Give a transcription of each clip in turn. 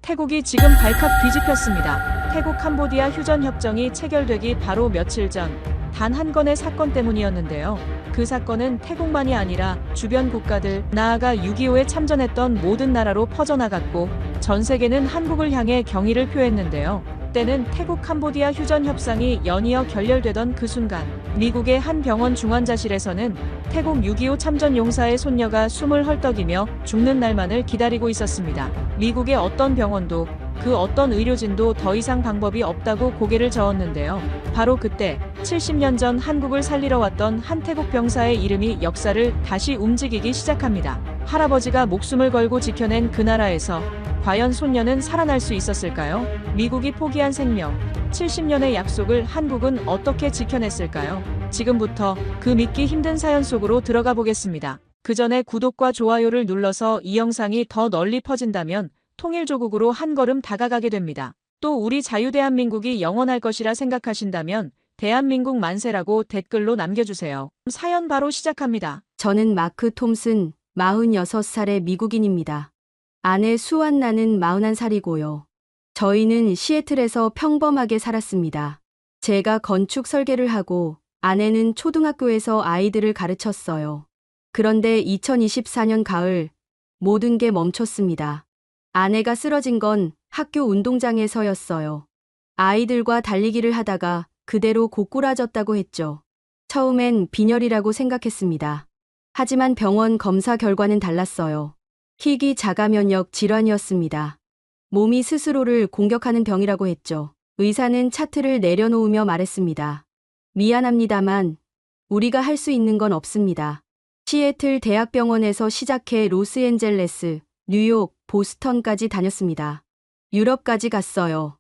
태국이 지금 발칵 뒤집혔습니다. 태국 캄보디아 휴전 협정이 체결되기 바로 며칠 전 단 한 건의 사건 때문이었는데요. 그 사건은 태국만이 아니라 주변 국가들, 나아가 6.25에 참전했던 모든 나라로 퍼져나갔고 전 세계는 한국을 향해 경의를 표했는데요. 때는 태국 캄보디아 휴전 협상이 연이어 결렬되던 그 순간 미국의 한 병원 중환자실에서는 태국 6.25 참전 용사의 손녀가 숨을 헐떡이며 죽는 날만을 기다리고 있었습니다. 미국의 어떤 병원도 그 어떤 의료진도 더 이상 방법이 없다고 고개를 저었는데요. 바로 그때 70년 전 한국을 살리러 왔던 한 태국 병사의 이름이 역사를 다시 움직이기 시작합니다. 할아버지가 목숨을 걸고 지켜낸 그 나라에서 과연 손녀는 살아날 수 있었을까요? 미국이 포기한 생명, 70년의 약속을 한국은 어떻게 지켜냈을까요? 지금부터 그 믿기 힘든 사연 속으로 들어가 보겠습니다. 그 전에 구독과 좋아요를 눌러서 이 영상이 더 널리 퍼진다면 통일조국으로 한 걸음 다가가게 됩니다. 또 우리 자유대한민국이 영원할 것이라 생각하신다면 대한민국 만세라고 댓글로 남겨주세요. 사연 바로 시작합니다. 저는 마크 톰슨, 46살의 미국인입니다. 아내 수완나는 41살이고요. 저희는 시애틀에서 평범하게 살았습니다. 제가 건축 설계를 하고 아내는 초등학교에서 아이들을 가르쳤어요. 그런데 2024년 가을 모든 게 멈췄습니다. 아내가 쓰러진 건 학교 운동장에서였어요. 아이들과 달리기를 하다가 그대로 고꾸라졌다고 했죠. 처음엔 빈혈이라고 생각했습니다. 하지만 병원 검사 결과는 달랐어요. 희귀 자가면역 질환이었습니다. 몸이 스스로를 공격하는 병이라고 했죠. 의사는 차트를 내려놓으며 말했습니다. 미안합니다만 우리가 할 수 있는 건 없습니다. 시애틀 대학병원에서 시작해 로스앤젤레스, 뉴욕, 보스턴까지 다녔습니다. 유럽까지 갔어요.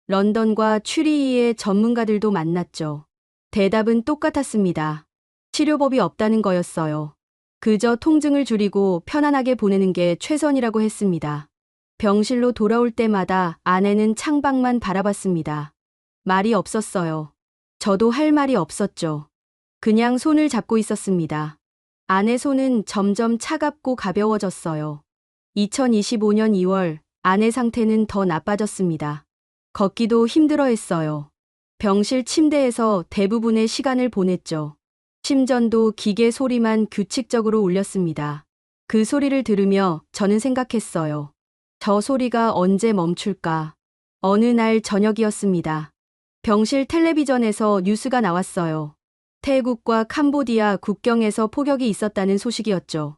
런던과 추리히의 전문가들도 만났죠. 대답은 똑같았습니다. 치료법이 없다는 거였어요. 그저 통증을 줄이고 편안하게 보내는 게 최선이라고 했습니다. 병실로 돌아올 때마다 아내는 창밖만 바라봤습니다. 말이 없었어요. 저도 할 말이 없었죠. 그냥 손을 잡고 있었습니다. 아내 손은 점점 차갑고 가벼워졌어요. 2025년 2월 아내 상태는 더 나빠졌습니다. 걷기도 힘들어했어요. 병실 침대에서 대부분의 시간을 보냈죠. 심전도 기계 소리만 규칙적으로 울렸습니다. 그 소리를 들으며 저는 생각했어요. 저 소리가 언제 멈출까? 어느 날 저녁이었습니다. 병실 텔레비전에서 뉴스가 나왔어요. 태국과 캄보디아 국경에서 폭격이 있었다는 소식이었죠.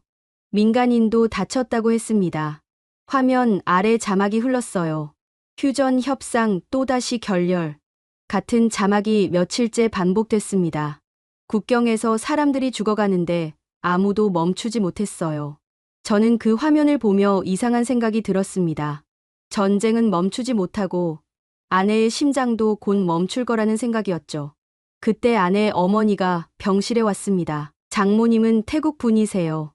민간인도 다쳤다고 했습니다. 화면 아래 자막이 흘렀어요. 휴전 협상 또다시 결렬. 같은 자막이 며칠째 반복됐습니다. 국경에서 사람들이 죽어가는데 아무도 멈추지 못했어요. 저는 그 화면을 보며 이상한 생각이 들었습니다. 전쟁은 멈추지 못하고 아내의 심장도 곧 멈출 거라는 생각이었죠. 그때 아내 어머니가 병실에 왔습니다. 장모님은 태국 분이세요.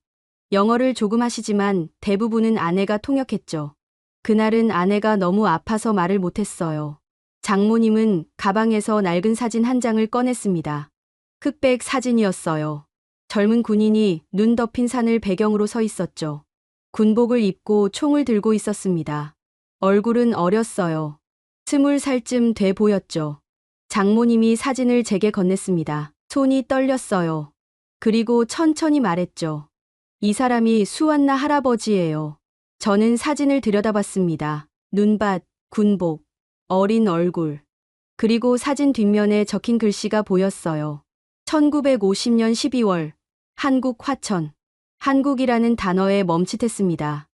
영어를 조금 하시지만 대부분은 아내가 통역했죠. 그날은 아내가 너무 아파서 말을 못했어요. 장모님은 가방에서 낡은 사진 한 장을 꺼냈습니다. 흑백 사진이었어요. 젊은 군인이 눈 덮인 산을 배경으로 서 있었죠. 군복을 입고 총을 들고 있었습니다. 얼굴은 어렸어요. 20살쯤 돼 보였죠. 장모님이 사진을 제게 건넸습니다. 손이 떨렸어요. 그리고 천천히 말했죠. 이 사람이 수완나 할아버지예요. 저는 사진을 들여다봤습니다. 눈밭, 군복, 어린 얼굴. 그리고 사진 뒷면에 적힌 글씨가 보였어요. 1950년 12월, 한국 화천. 한국이라는 단어에 멈칫했습니다.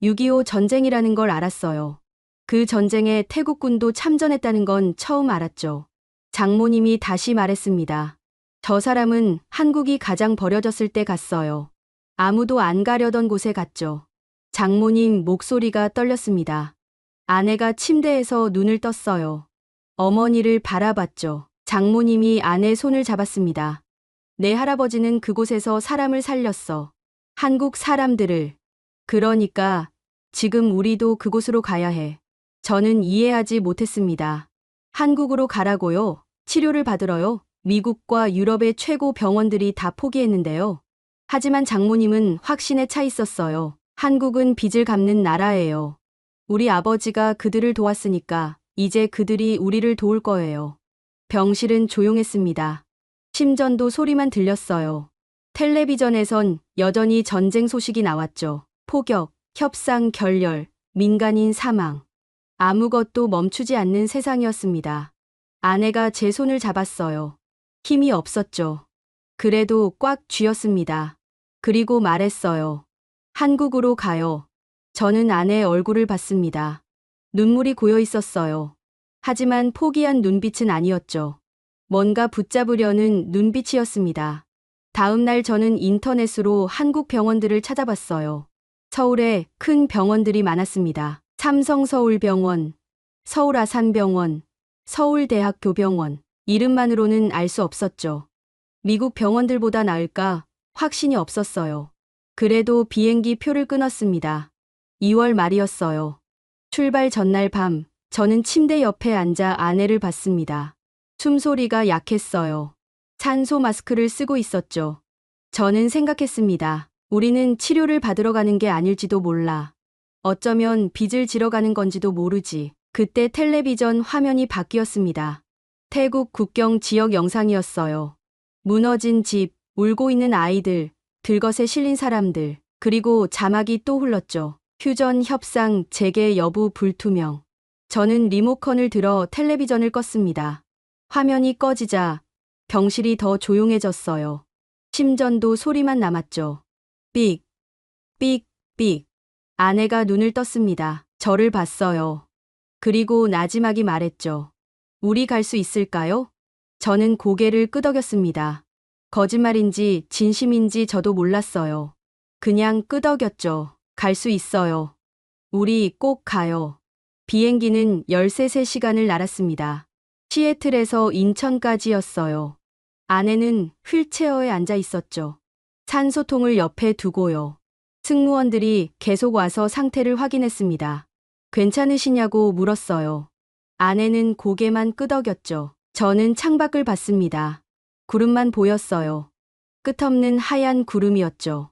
6.25 전쟁이라는 걸 알았어요. 그 전쟁에 태국군도 참전했다는 건 처음 알았죠. 장모님이 다시 말했습니다. 저 사람은 한국이 가장 버려졌을 때 갔어요. 아무도 안 가려던 곳에 갔죠. 장모님 목소리가 떨렸습니다. 아내가 침대에서 눈을 떴어요. 어머니를 바라봤죠. 장모님이 아내 손을 잡았습니다. 내 할아버지는 그곳에서 사람을 살렸어. 한국 사람들을. 그러니까 지금 우리도 그곳으로 가야 해. 저는 이해하지 못했습니다. 한국으로 가라고요? 치료를 받으러요? 미국과 유럽의 최고 병원들이 다 포기했는데요. 하지만 장모님은 확신에 차 있었어요. 한국은 빚을 갚는 나라예요. 우리 아버지가 그들을 도왔으니까 이제 그들이 우리를 도울 거예요. 병실은 조용했습니다. 심전도 소리만 들렸어요. 텔레비전에선 여전히 전쟁 소식이 나왔죠. 포격, 협상 결렬, 민간인 사망. 아무것도 멈추지 않는 세상이었습니다. 아내가 제 손을 잡았어요. 힘이 없었죠. 그래도 꽉 쥐었습니다. 그리고 말했어요. 한국으로 가요. 저는 아내의 얼굴을 봤습니다. 눈물이 고여 있었어요. 하지만 포기한 눈빛은 아니었죠. 뭔가 붙잡으려는 눈빛이었습니다. 다음 날 저는 인터넷으로 한국 병원들을 찾아봤어요. 서울에 큰 병원들이 많았습니다. 삼성서울병원, 서울아산병원, 서울대학교병원. 이름만으로는 알 수 없었죠. 미국 병원들보다 나을까 확신이 없었어요. 그래도 비행기 표를 끊었습니다. 2월 말이었어요. 출발 전날 밤, 저는 침대 옆에 앉아 아내를 봤습니다. 숨소리가 약했어요. 산소 마스크를 쓰고 있었죠. 저는 생각했습니다. 우리는 치료를 받으러 가는 게 아닐지도 몰라. 어쩌면 빚을 지러 가는 건지도 모르지. 그때 텔레비전 화면이 바뀌었습니다. 태국 국경 지역 영상이었어요. 무너진 집, 울고 있는 아이들, 들것에 실린 사람들, 그리고 자막이 또 흘렀죠. 휴전 협상 재개 여부 불투명. 저는 리모컨을 들어 텔레비전을 껐습니다. 화면이 꺼지자 병실이 더 조용해졌어요. 심전도 소리만 남았죠. 삑, 삑, 삑. 아내가 눈을 떴습니다. 저를 봤어요. 그리고 나지막이 말했죠. 우리 갈 수 있을까요? 저는 고개를 끄덕였습니다. 거짓말인지 진심인지 저도 몰랐어요. 그냥 끄덕였죠. 갈 수 있어요. 우리 꼭 가요. 비행기는 13시간을 날았습니다. 시애틀에서 인천까지였어요. 아내는 휠체어에 앉아 있었죠. 산소통을 옆에 두고요. 승무원들이 계속 와서 상태를 확인했습니다. 괜찮으시냐고 물었어요. 아내는 고개만 끄덕였죠. 저는 창밖을 봤습니다. 구름만 보였어요. 끝없는 하얀 구름이었죠.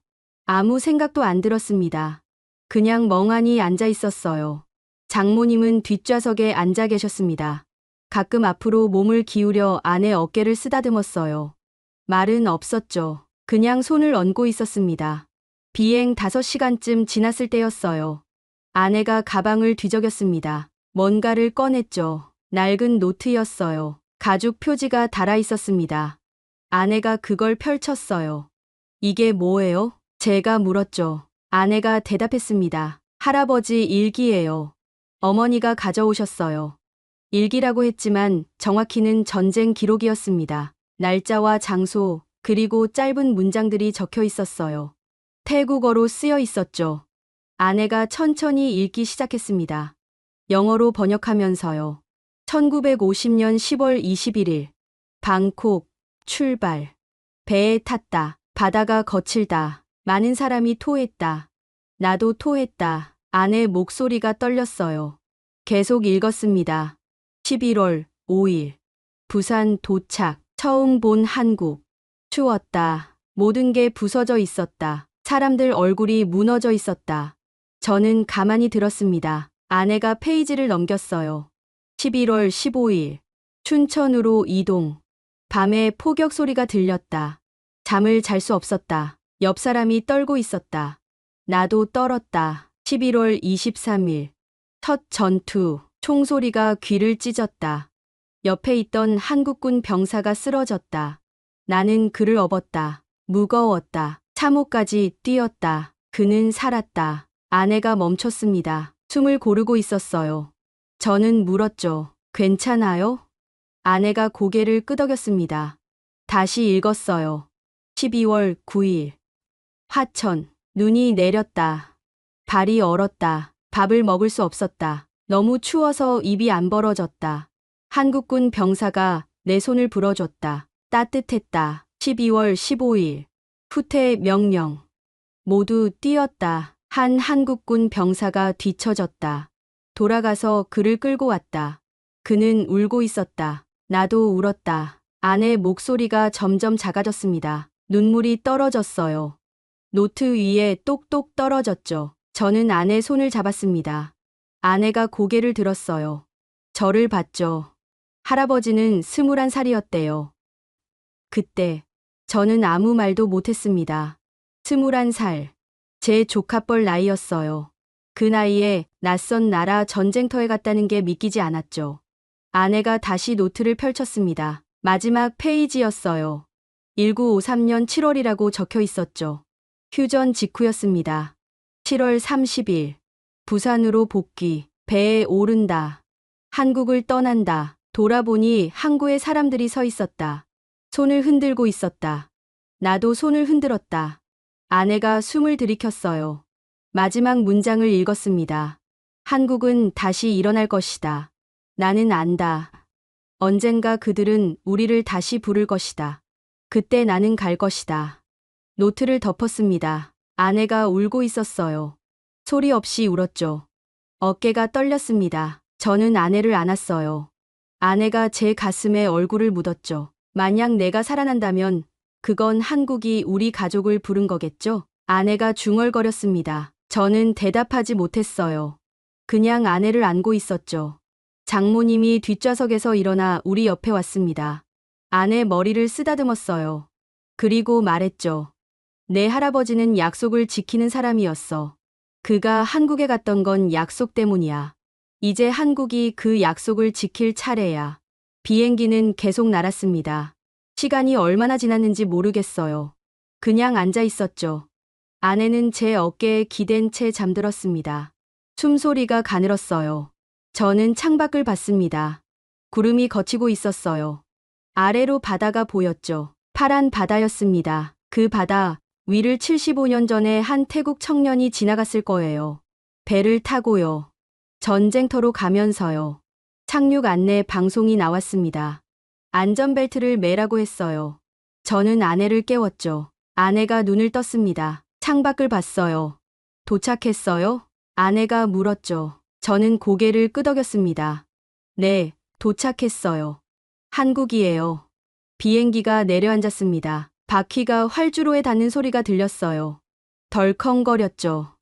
아무 생각도 안 들었습니다. 그냥 멍하니 앉아 있었어요. 장모님은 뒷좌석에 앉아 계셨습니다. 가끔 앞으로 몸을 기울여 아내 어깨를 쓰다듬었어요. 말은 없었죠. 그냥 손을 얹고 있었습니다. 비행 5시간쯤 지났을 때였어요. 아내가 가방을 뒤적였습니다. 뭔가를 꺼냈죠. 낡은 노트였어요. 가죽 표지가 달아 있었습니다. 아내가 그걸 펼쳤어요. 이게 뭐예요? 제가 물었죠. 아내가 대답했습니다. 할아버지 일기예요. 어머니가 가져오셨어요. 일기라고 했지만 정확히는 전쟁 기록이었습니다. 날짜와 장소, 그리고 짧은 문장들이 적혀 있었어요. 태국어로 쓰여 있었죠. 아내가 천천히 읽기 시작했습니다. 영어로 번역하면서요. 1950년 10월 21일. 방콕, 출발. 배에 탔다. 바다가 거칠다. 많은 사람이 토했다. 나도 토했다. 아내 목소리가 떨렸어요. 계속 읽었습니다. 11월 5일. 부산 도착. 처음 본 한국. 추웠다. 모든 게 부서져 있었다. 사람들 얼굴이 무너져 있었다. 저는 가만히 들었습니다. 아내가 페이지를 넘겼어요. 11월 15일. 춘천으로 이동. 밤에 포격 소리가 들렸다. 잠을 잘 수 없었다. 옆 사람이 떨고 있었다. 나도 떨었다. 11월 23일. 첫 전투. 총소리가 귀를 찢었다. 옆에 있던 한국군 병사가 쓰러졌다. 나는 그를 업었다. 무거웠다. 참호까지 뛰었다. 그는 살았다. 아내가 멈췄습니다. 숨을 고르고 있었어요. 저는 물었죠. 괜찮아요? 아내가 고개를 끄덕였습니다. 다시 읽었어요. 12월 9일. 화천. 눈이 내렸다. 발이 얼었다. 밥을 먹을 수 없었다. 너무 추워서 입이 안 벌어졌다. 한국군 병사가 내 손을 불어줬다. 따뜻했다. 12월 15일. 후퇴 명령. 모두 뛰었다. 한 한국군 병사가 뒤처졌다. 돌아가서 그를 끌고 왔다. 그는 울고 있었다. 나도 울었다. 아내 목소리가 점점 작아졌습니다. 눈물이 떨어졌어요. 노트 위에 똑똑 떨어졌죠. 저는 아내 손을 잡았습니다. 아내가 고개를 들었어요. 저를 봤죠. 할아버지는 21살이었대요. 그때 저는 아무 말도 못했습니다. 21살. 제 조카뻘 나이였어요. 그 나이에 낯선 나라 전쟁터에 갔다는 게 믿기지 않았죠. 아내가 다시 노트를 펼쳤습니다. 마지막 페이지였어요. 1953년 7월이라고 적혀 있었죠. 휴전 직후였습니다. 7월 30일. 부산으로 복귀. 배에 오른다. 한국을 떠난다. 돌아보니 항구에 사람들이 서 있었다. 손을 흔들고 있었다. 나도 손을 흔들었다. 아내가 숨을 들이켰어요. 마지막 문장을 읽었습니다. 한국은 다시 일어날 것이다. 나는 안다. 언젠가 그들은 우리를 다시 부를 것이다. 그때 나는 갈 것이다. 노트를 덮었습니다. 아내가 울고 있었어요. 소리 없이 울었죠. 어깨가 떨렸습니다. 저는 아내를 안았어요. 아내가 제 가슴에 얼굴을 묻었죠. 만약 내가 살아난다면 그건 한국이 우리 가족을 부른 거겠죠? 아내가 중얼거렸습니다. 저는 대답하지 못했어요. 그냥 아내를 안고 있었죠. 장모님이 뒷좌석에서 일어나 우리 옆에 왔습니다. 아내 머리를 쓰다듬었어요. 그리고 말했죠. 내 할아버지는 약속을 지키는 사람이었어. 그가 한국에 갔던 건 약속 때문이야. 이제 한국이 그 약속을 지킬 차례야. 비행기는 계속 날았습니다. 시간이 얼마나 지났는지 모르겠어요. 그냥 앉아 있었죠. 아내는 제 어깨에 기댄 채 잠들었습니다. 숨소리가 가늘었어요. 저는 창밖을 봤습니다. 구름이 걷히고 있었어요. 아래로 바다가 보였죠. 파란 바다였습니다. 그 바다 위를 75년 전에 한 태국 청년이 지나갔을 거예요. 배를 타고요. 전쟁터로 가면서요. 착륙 안내 방송이 나왔습니다. 안전벨트를 매라고 했어요. 저는 아내를 깨웠죠. 아내가 눈을 떴습니다. 창밖을 봤어요. 도착했어요? 아내가 물었죠. 저는 고개를 끄덕였습니다. 네, 도착했어요. 한국이에요. 비행기가 내려앉았습니다. 바퀴가 활주로에 닿는 소리가 들렸어요. 덜컹거렸죠.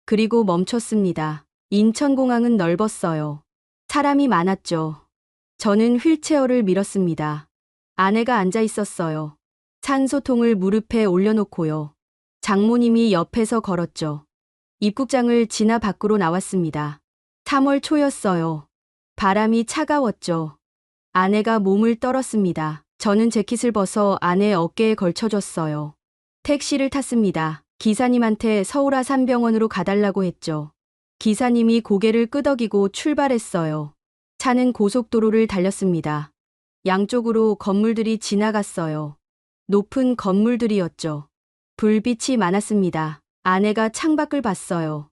그리고 멈췄습니다. 인천공항은 넓었어요. 사람이 많았죠. 저는 휠체어를 밀었습니다. 아내가 앉아 있었어요. 산소통을 무릎에 올려놓고요. 장모님이 옆에서 걸었죠. 입국장을 지나 밖으로 나왔습니다. 3월 초였어요. 바람이 차가웠죠. 아내가 몸을 떨었습니다. 저는 재킷을 벗어 아내 어깨에 걸쳐줬어요. 택시를 탔습니다. 기사님한테 서울 아산병원으로 가달라고 했죠. 기사님이 고개를 끄덕이고 출발했어요. 차는 고속도로를 달렸습니다. 양쪽으로 건물들이 지나갔어요. 높은 건물들이었죠. 불빛이 많았습니다. 아내가 창밖을 봤어요.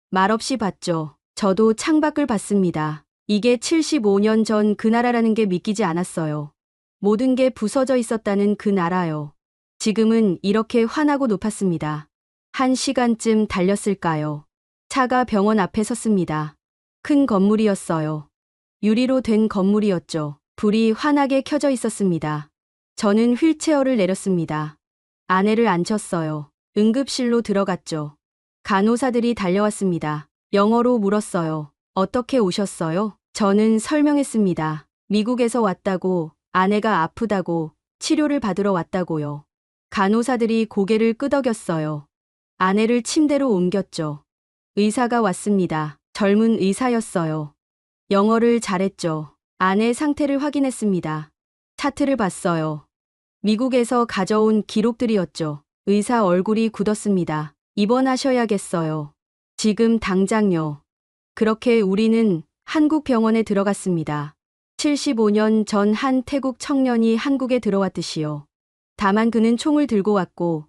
말없이 봤죠. 저도 창밖을 봤습니다. 이게 75년 전 그 나라라는 게 믿기지 않았어요. 모든 게 부서져 있었다는 그 나라요. 지금은 이렇게 환하고 높았습니다. 1시간쯤 달렸을까요? 차가 병원 앞에 섰습니다. 큰 건물이었어요. 유리로 된 건물이었죠. 불이 환하게 켜져 있었습니다. 저는 휠체어를 내렸습니다. 아내를 앉혔어요. 응급실로 들어갔죠. 간호사들이 달려왔습니다. 영어로 물었어요. 어떻게 오셨어요? 저는 설명했습니다. 미국에서 왔다고, 아내가 아프다고, 치료를 받으러 왔다고요. 간호사들이 고개를 끄덕였어요. 아내를 침대로 옮겼죠. 의사가 왔습니다. 젊은 의사였어요. 영어를 잘했죠. 아내 상태를 확인했습니다. 차트를 봤어요. 미국에서 가져온 기록들이었죠. 의사 얼굴이 굳었습니다. 입원하셔야겠어요. 지금 당장요. 그렇게 우리는 한국 병원에 들어갔습니다. 75년 전 한 태국 청년이 한국에 들어왔듯이요. 다만 그는 총을 들고 왔고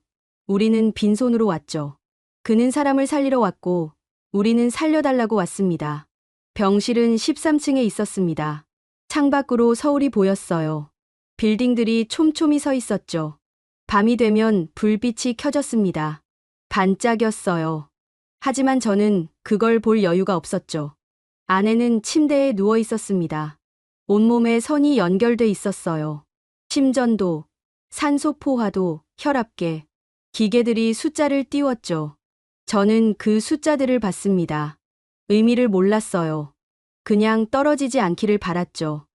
우리는 빈손으로 왔죠. 그는 사람을 살리러 왔고 우리는 살려달라고 왔습니다. 병실은 13층에 있었습니다. 창밖으로 서울이 보였어요. 빌딩들이 촘촘히 서 있었죠. 밤이 되면 불빛이 켜졌습니다. 반짝였어요. 하지만 저는 그걸 볼 여유가 없었죠. 아내는 침대에 누워 있었습니다. 온몸에 선이 연결돼 있었어요. 심전도, 산소 포화도, 혈압계, 기계들이 숫자를 띄웠죠. 저는 그 숫자들을 봤습니다. 의미를 몰랐어요. 그냥 떨어지지 않기를 바랐죠.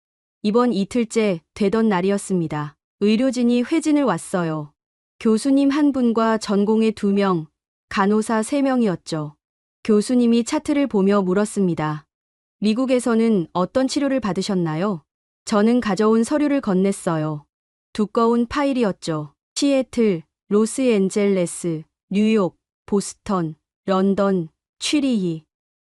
이번 이틀째 되던 날이었습니다. 의료진이 회진을 왔어요. 교수님 한 분과 전공의 2명, 간호사 3명이었죠. 교수님이 차트를 보며 물었습니다. 미국에서는 어떤 치료를 받으셨나요? 저는 가져온 서류를 건넸어요. 두꺼운 파일이었죠. 시애틀, 로스앤젤레스, 뉴욕, 보스턴, 런던, 취리히.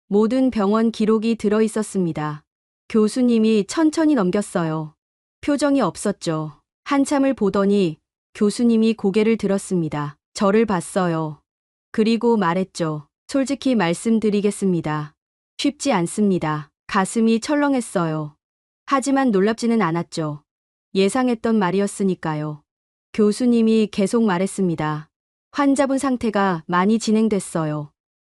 모든 병원 기록이 들어 있었습니다. 교수님이 천천히 넘겼어요. 표정이 없었죠. 한참을 보더니 교수님이 고개를 들었습니다. 저를 봤어요. 그리고 말했죠. 솔직히 말씀드리겠습니다. 쉽지 않습니다. 가슴이 철렁했어요. 하지만 놀랍지는 않았죠. 예상했던 말이었으니까요. 교수님이 계속 말했습니다. 환자분 상태가 많이 진행됐어요.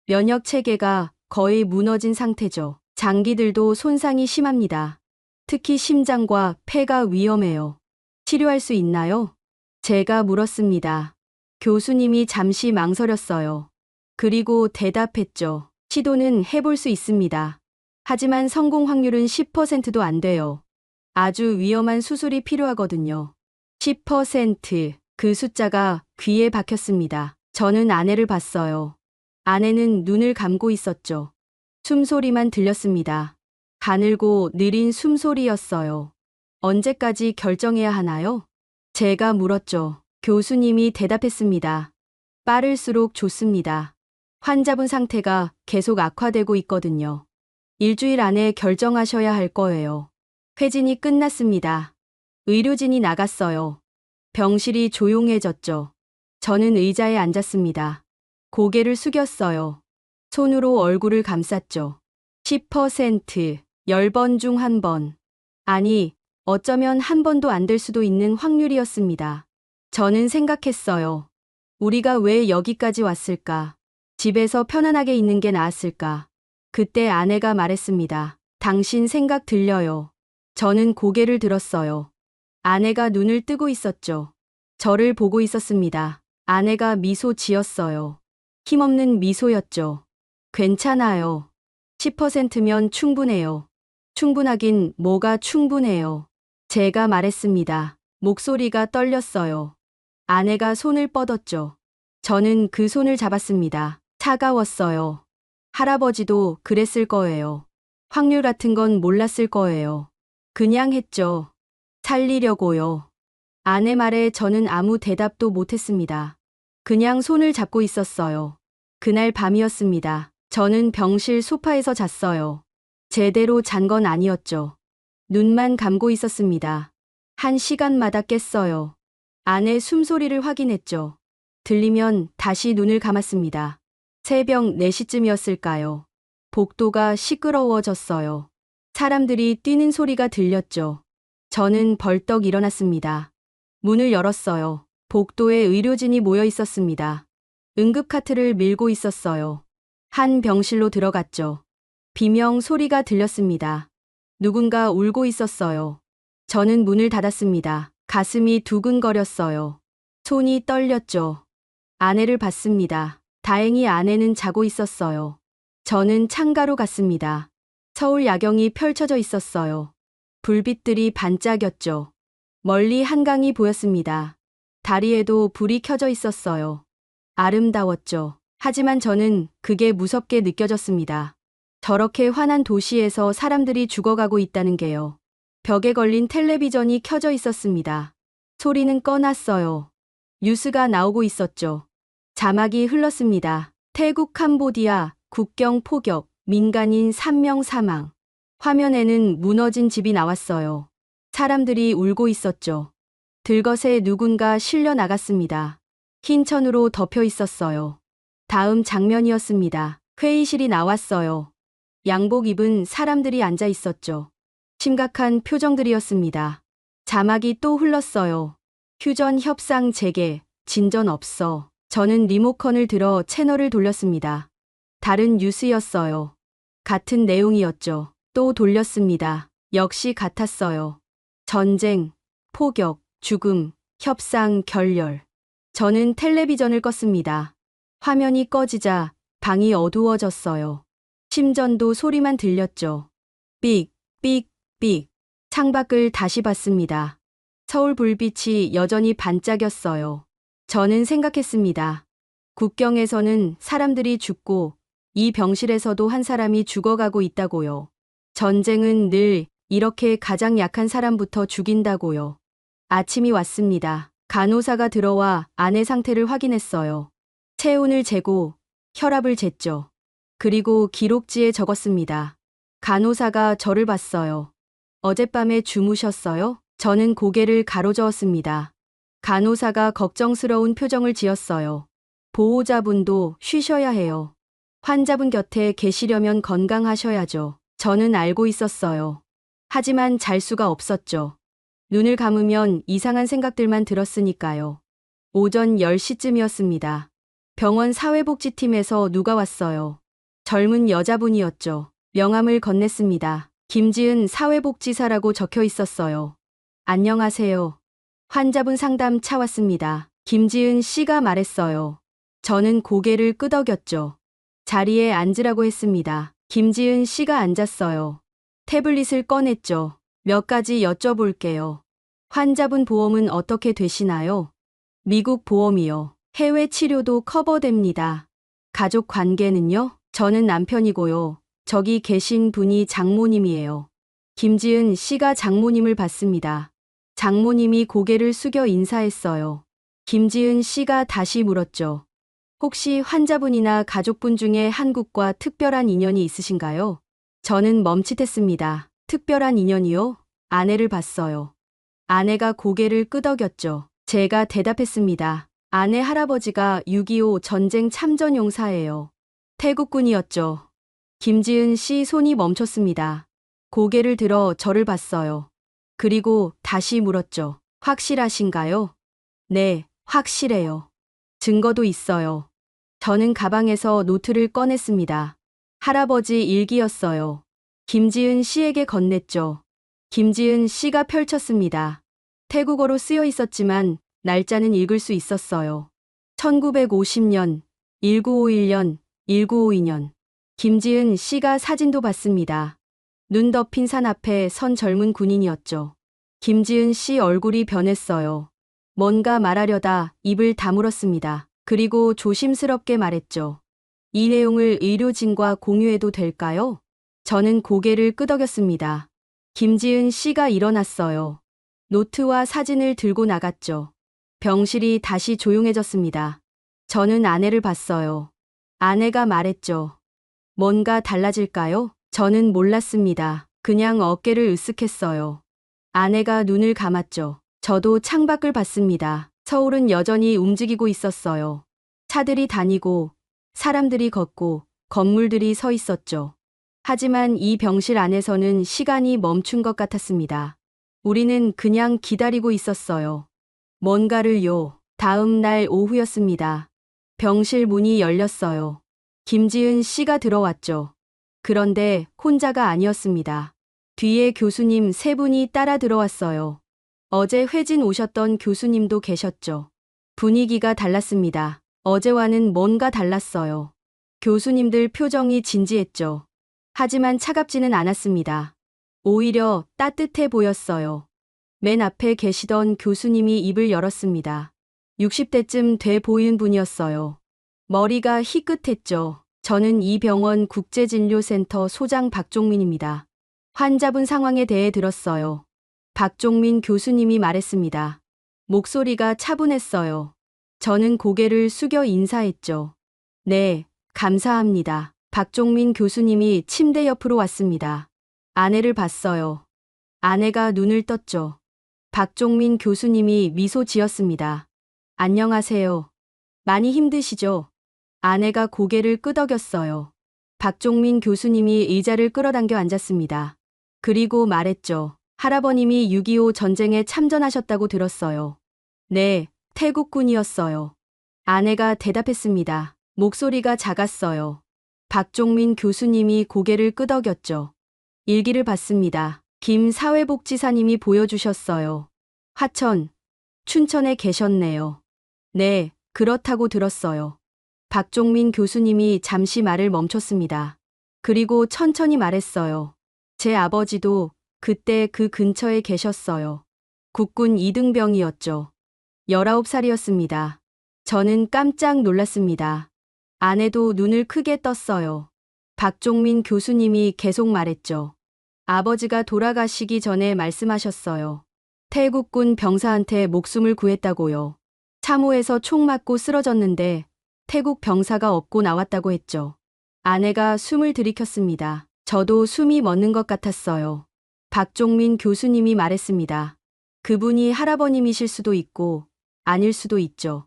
면역 체계가 거의 무너진 상태죠. 장기들도 손상이 심합니다. 특히 심장과 폐가 위험해요. 치료할 수 있나요? 제가 물었습니다. 교수님이 잠시 망설였어요. 그리고 대답했죠. 시도는 해볼 수 있습니다. 하지만 성공 확률은 10%도 안 돼요. 아주 위험한 수술이 필요하거든요. 10%. 그 숫자가 귀에 박혔습니다. 저는 아내를 봤어요. 아내는 눈을 감고 있었죠. 숨소리만 들렸습니다. 가늘고 느린 숨소리였어요. 언제까지 결정해야 하나요? 제가 물었죠. 교수님이 대답했습니다. 빠를수록 좋습니다. 환자분 상태가 계속 악화되고 있거든요. 일주일 안에 결정하셔야 할 거예요. 회진이 끝났습니다. 의료진이 나갔어요. 병실이 조용해졌죠. 저는 의자에 앉았습니다. 고개를 숙였어요. 손으로 얼굴을 감쌌죠. 10%, 10번 중 1번. 아니, 어쩌면 한 번도 안 될 수도 있는 확률이었습니다. 저는 생각했어요. 우리가 왜 여기까지 왔을까? 집에서 편안하게 있는 게 나았을까? 그때 아내가 말했습니다. 당신 생각 들려요. 저는 고개를 들었어요. 아내가 눈을 뜨고 있었죠. 저를 보고 있었습니다. 아내가 미소 지었어요. 힘없는 미소였죠. 괜찮아요. 10%면 충분해요. 충분하긴 뭐가 충분해요. 제가 말했습니다. 목소리가 떨렸어요. 아내가 손을 뻗었죠. 저는 그 손을 잡았습니다. 차가웠어요. 할아버지도 그랬을 거예요. 확률 같은 건 몰랐을 거예요. 그냥 했죠. 살리려고요. 아내 말에 저는 아무 대답도 못했습니다. 그냥 손을 잡고 있었어요. 그날 밤이었습니다. 저는 병실 소파에서 잤어요. 제대로 잔 건 아니었죠. 눈만 감고 있었습니다. 1시간마다 깼어요. 아내 숨소리를 확인했죠. 들리면 다시 눈을 감았습니다. 새벽 4시쯤이었을까요? 복도가 시끄러워졌어요. 사람들이 뛰는 소리가 들렸죠. 저는 벌떡 일어났습니다. 문을 열었어요. 복도에 의료진이 모여 있었습니다. 응급카트를 밀고 있었어요. 한 병실로 들어갔죠. 비명 소리가 들렸습니다. 누군가 울고 있었어요. 저는 문을 닫았습니다. 가슴이 두근거렸어요. 손이 떨렸죠. 아내를 봤습니다. 다행히 아내는 자고 있었어요. 저는 창가로 갔습니다. 서울 야경이 펼쳐져 있었어요. 불빛들이 반짝였죠. 멀리 한강이 보였습니다. 다리에도 불이 켜져 있었어요. 아름다웠죠. 하지만 저는 그게 무섭게 느껴졌습니다. 저렇게 환한 도시에서 사람들이 죽어가고 있다는 게요. 벽에 걸린 텔레비전이 켜져 있었습니다. 소리는 꺼놨어요. 뉴스가 나오고 있었죠. 자막이 흘렀습니다. 태국 캄보디아 국경 포격, 민간인 3명 사망. 화면에는 무너진 집이 나왔어요. 사람들이 울고 있었죠. 들것에 누군가 실려 나갔습니다. 흰 천으로 덮여 있었어요. 다음 장면이었습니다. 회의실이 나왔어요. 양복 입은 사람들이 앉아 있었죠. 심각한 표정들이었습니다. 자막이 또 흘렀어요. 휴전 협상 재개, 진전 없어. 저는 리모컨을 들어 채널을 돌렸습니다. 다른 뉴스였어요. 같은 내용이었죠. 또 돌렸습니다. 역시 같았어요. 전쟁, 포격, 죽음, 협상, 결렬. 저는 텔레비전을 껐습니다. 화면이 꺼지자 방이 어두워졌어요. 심전도 소리만 들렸죠. 삑, 삑, 삑. 창밖을 다시 봤습니다. 서울 불빛이 여전히 반짝였어요. 저는 생각했습니다. 국경에서는 사람들이 죽고 이 병실에서도 한 사람이 죽어가고 있다고요. 전쟁은 늘 이렇게 가장 약한 사람부터 죽인다고요. 아침이 왔습니다. 간호사가 들어와 아내 상태를 확인했어요. 체온을 재고 혈압을 쟀죠. 그리고 기록지에 적었습니다. 간호사가 저를 봤어요. 어젯밤에 주무셨어요? 저는 고개를 가로저었습니다. 간호사가 걱정스러운 표정을 지었어요. 보호자분도 쉬셔야 해요. 환자분 곁에 계시려면 건강하셔야죠. 저는 알고 있었어요. 하지만 잘 수가 없었죠. 눈을 감으면 이상한 생각들만 들었으니까요. 오전 10시쯤이었습니다. 병원 사회복지팀에서 누가 왔어요. 젊은 여자분이었죠. 명함을 건넸습니다. 김지은 사회복지사라고 적혀 있었어요. 안녕하세요. 환자분 상담 차 왔습니다. 김지은 씨가 말했어요. 저는 고개를 끄덕였죠. 자리에 앉으라고 했습니다. 김지은 씨가 앉았어요. 태블릿을 꺼냈죠. 몇 가지 여쭤볼게요. 환자분 보험은 어떻게 되시나요? 미국 보험이요. 해외 치료도 커버됩니다. 가족 관계는요? 저는 남편이고요. 저기 계신 분이 장모님이에요. 김지은 씨가 장모님을 봤습니다. 장모님이 고개를 숙여 인사했어요. 김지은 씨가 다시 물었죠. 혹시 환자분이나 가족분 중에 한국과 특별한 인연이 있으신가요? 저는 멈칫했습니다. 특별한 인연이요? 아내를 봤어요. 아내가 고개를 끄덕였죠. 제가 대답했습니다. 아내 할아버지가 6.25 전쟁 참전용사예요. 태국군이었죠. 김지은 씨 손이 멈췄습니다. 고개를 들어 저를 봤어요. 그리고 다시 물었죠. 확실하신가요? 네, 확실해요. 증거도 있어요. 저는 가방에서 노트를 꺼냈습니다. 할아버지 일기였어요. 김지은 씨에게 건넸죠. 김지은 씨가 펼쳤습니다. 태국어로 쓰여 있었지만 날짜는 읽을 수 있었어요. 1950년, 1951년, 1952년. 김지은 씨가 사진도 봤습니다. 눈 덮인 산 앞에 선 젊은 군인이었죠. 김지은 씨 얼굴이 변했어요. 뭔가 말하려다 입을 다물었습니다. 그리고 조심스럽게 말했죠. 이 내용을 의료진과 공유해도 될까요? 저는 고개를 끄덕였습니다. 김지은 씨가 일어났어요. 노트와 사진을 들고 나갔죠. 병실이 다시 조용해졌습니다. 저는 아내를 봤어요. 아내가 말했죠. 뭔가 달라질까요? 저는 몰랐습니다. 그냥 어깨를 으쓱했어요. 아내가 눈을 감았죠. 저도 창밖을 봤습니다. 서울은 여전히 움직이고 있었어요. 차들이 다니고 사람들이 걷고 건물들이 서 있었죠. 하지만 이 병실 안에서는 시간이 멈춘 것 같았습니다. 우리는 그냥 기다리고 있었어요. 뭔가를요. 다음 날 오후였습니다. 병실 문이 열렸어요. 김지은 씨가 들어왔죠. 그런데 혼자가 아니었습니다. 뒤에 교수님 세 분이 따라 들어왔어요. 어제 회진 오셨던 교수님도 계셨죠. 분위기가 달랐습니다. 어제와는 뭔가 달랐어요. 교수님들 표정이 진지했죠. 하지만 차갑지는 않았습니다. 오히려 따뜻해 보였어요. 맨 앞에 계시던 교수님이 입을 열었습니다. 60대쯤 돼 보이는 분이었어요. 머리가 희끗했죠. 저는 이 병원 국제진료센터 소장 박종민입니다. 환자분 상황에 대해 들었어요. 박종민 교수님이 말했습니다. 목소리가 차분했어요. 저는 고개를 숙여 인사했죠. 네, 감사합니다. 박종민 교수님이 침대 옆으로 왔습니다. 아내를 봤어요. 아내가 눈을 떴죠. 박종민 교수님이 미소 지었습니다. 안녕하세요. 많이 힘드시죠? 아내가 고개를 끄덕였어요. 박종민 교수님이 의자를 끌어당겨 앉았습니다. 그리고 말했죠. 할아버님이 6.25 전쟁에 참전하셨다고 들었어요. 네, 태국군이었어요. 아내가 대답했습니다. 목소리가 작았어요. 박종민 교수님이 고개를 끄덕였죠. 일기를 봤습니다. 김 사회복지사님이 보여주셨어요. 화천, 춘천에 계셨네요. 네, 그렇다고 들었어요. 박종민 교수님이 잠시 말을 멈췄습니다. 그리고 천천히 말했어요. 제 아버지도 그때 그 근처에 계셨어요. 국군 2등병이었죠. 19살이었습니다. 저는 깜짝 놀랐습니다. 아내도 눈을 크게 떴어요. 박종민 교수님이 계속 말했죠. 아버지가 돌아가시기 전에 말씀하셨어요. 태국군 병사한테 목숨을 구했다고요. 참호에서 총 맞고 쓰러졌는데 태국 병사가 업고 나왔다고 했죠. 아내가 숨을 들이켰습니다. 저도 숨이 멎는 것 같았어요. 박종민 교수님이 말했습니다. 그분이 할아버님이실 수도 있고 아닐 수도 있죠.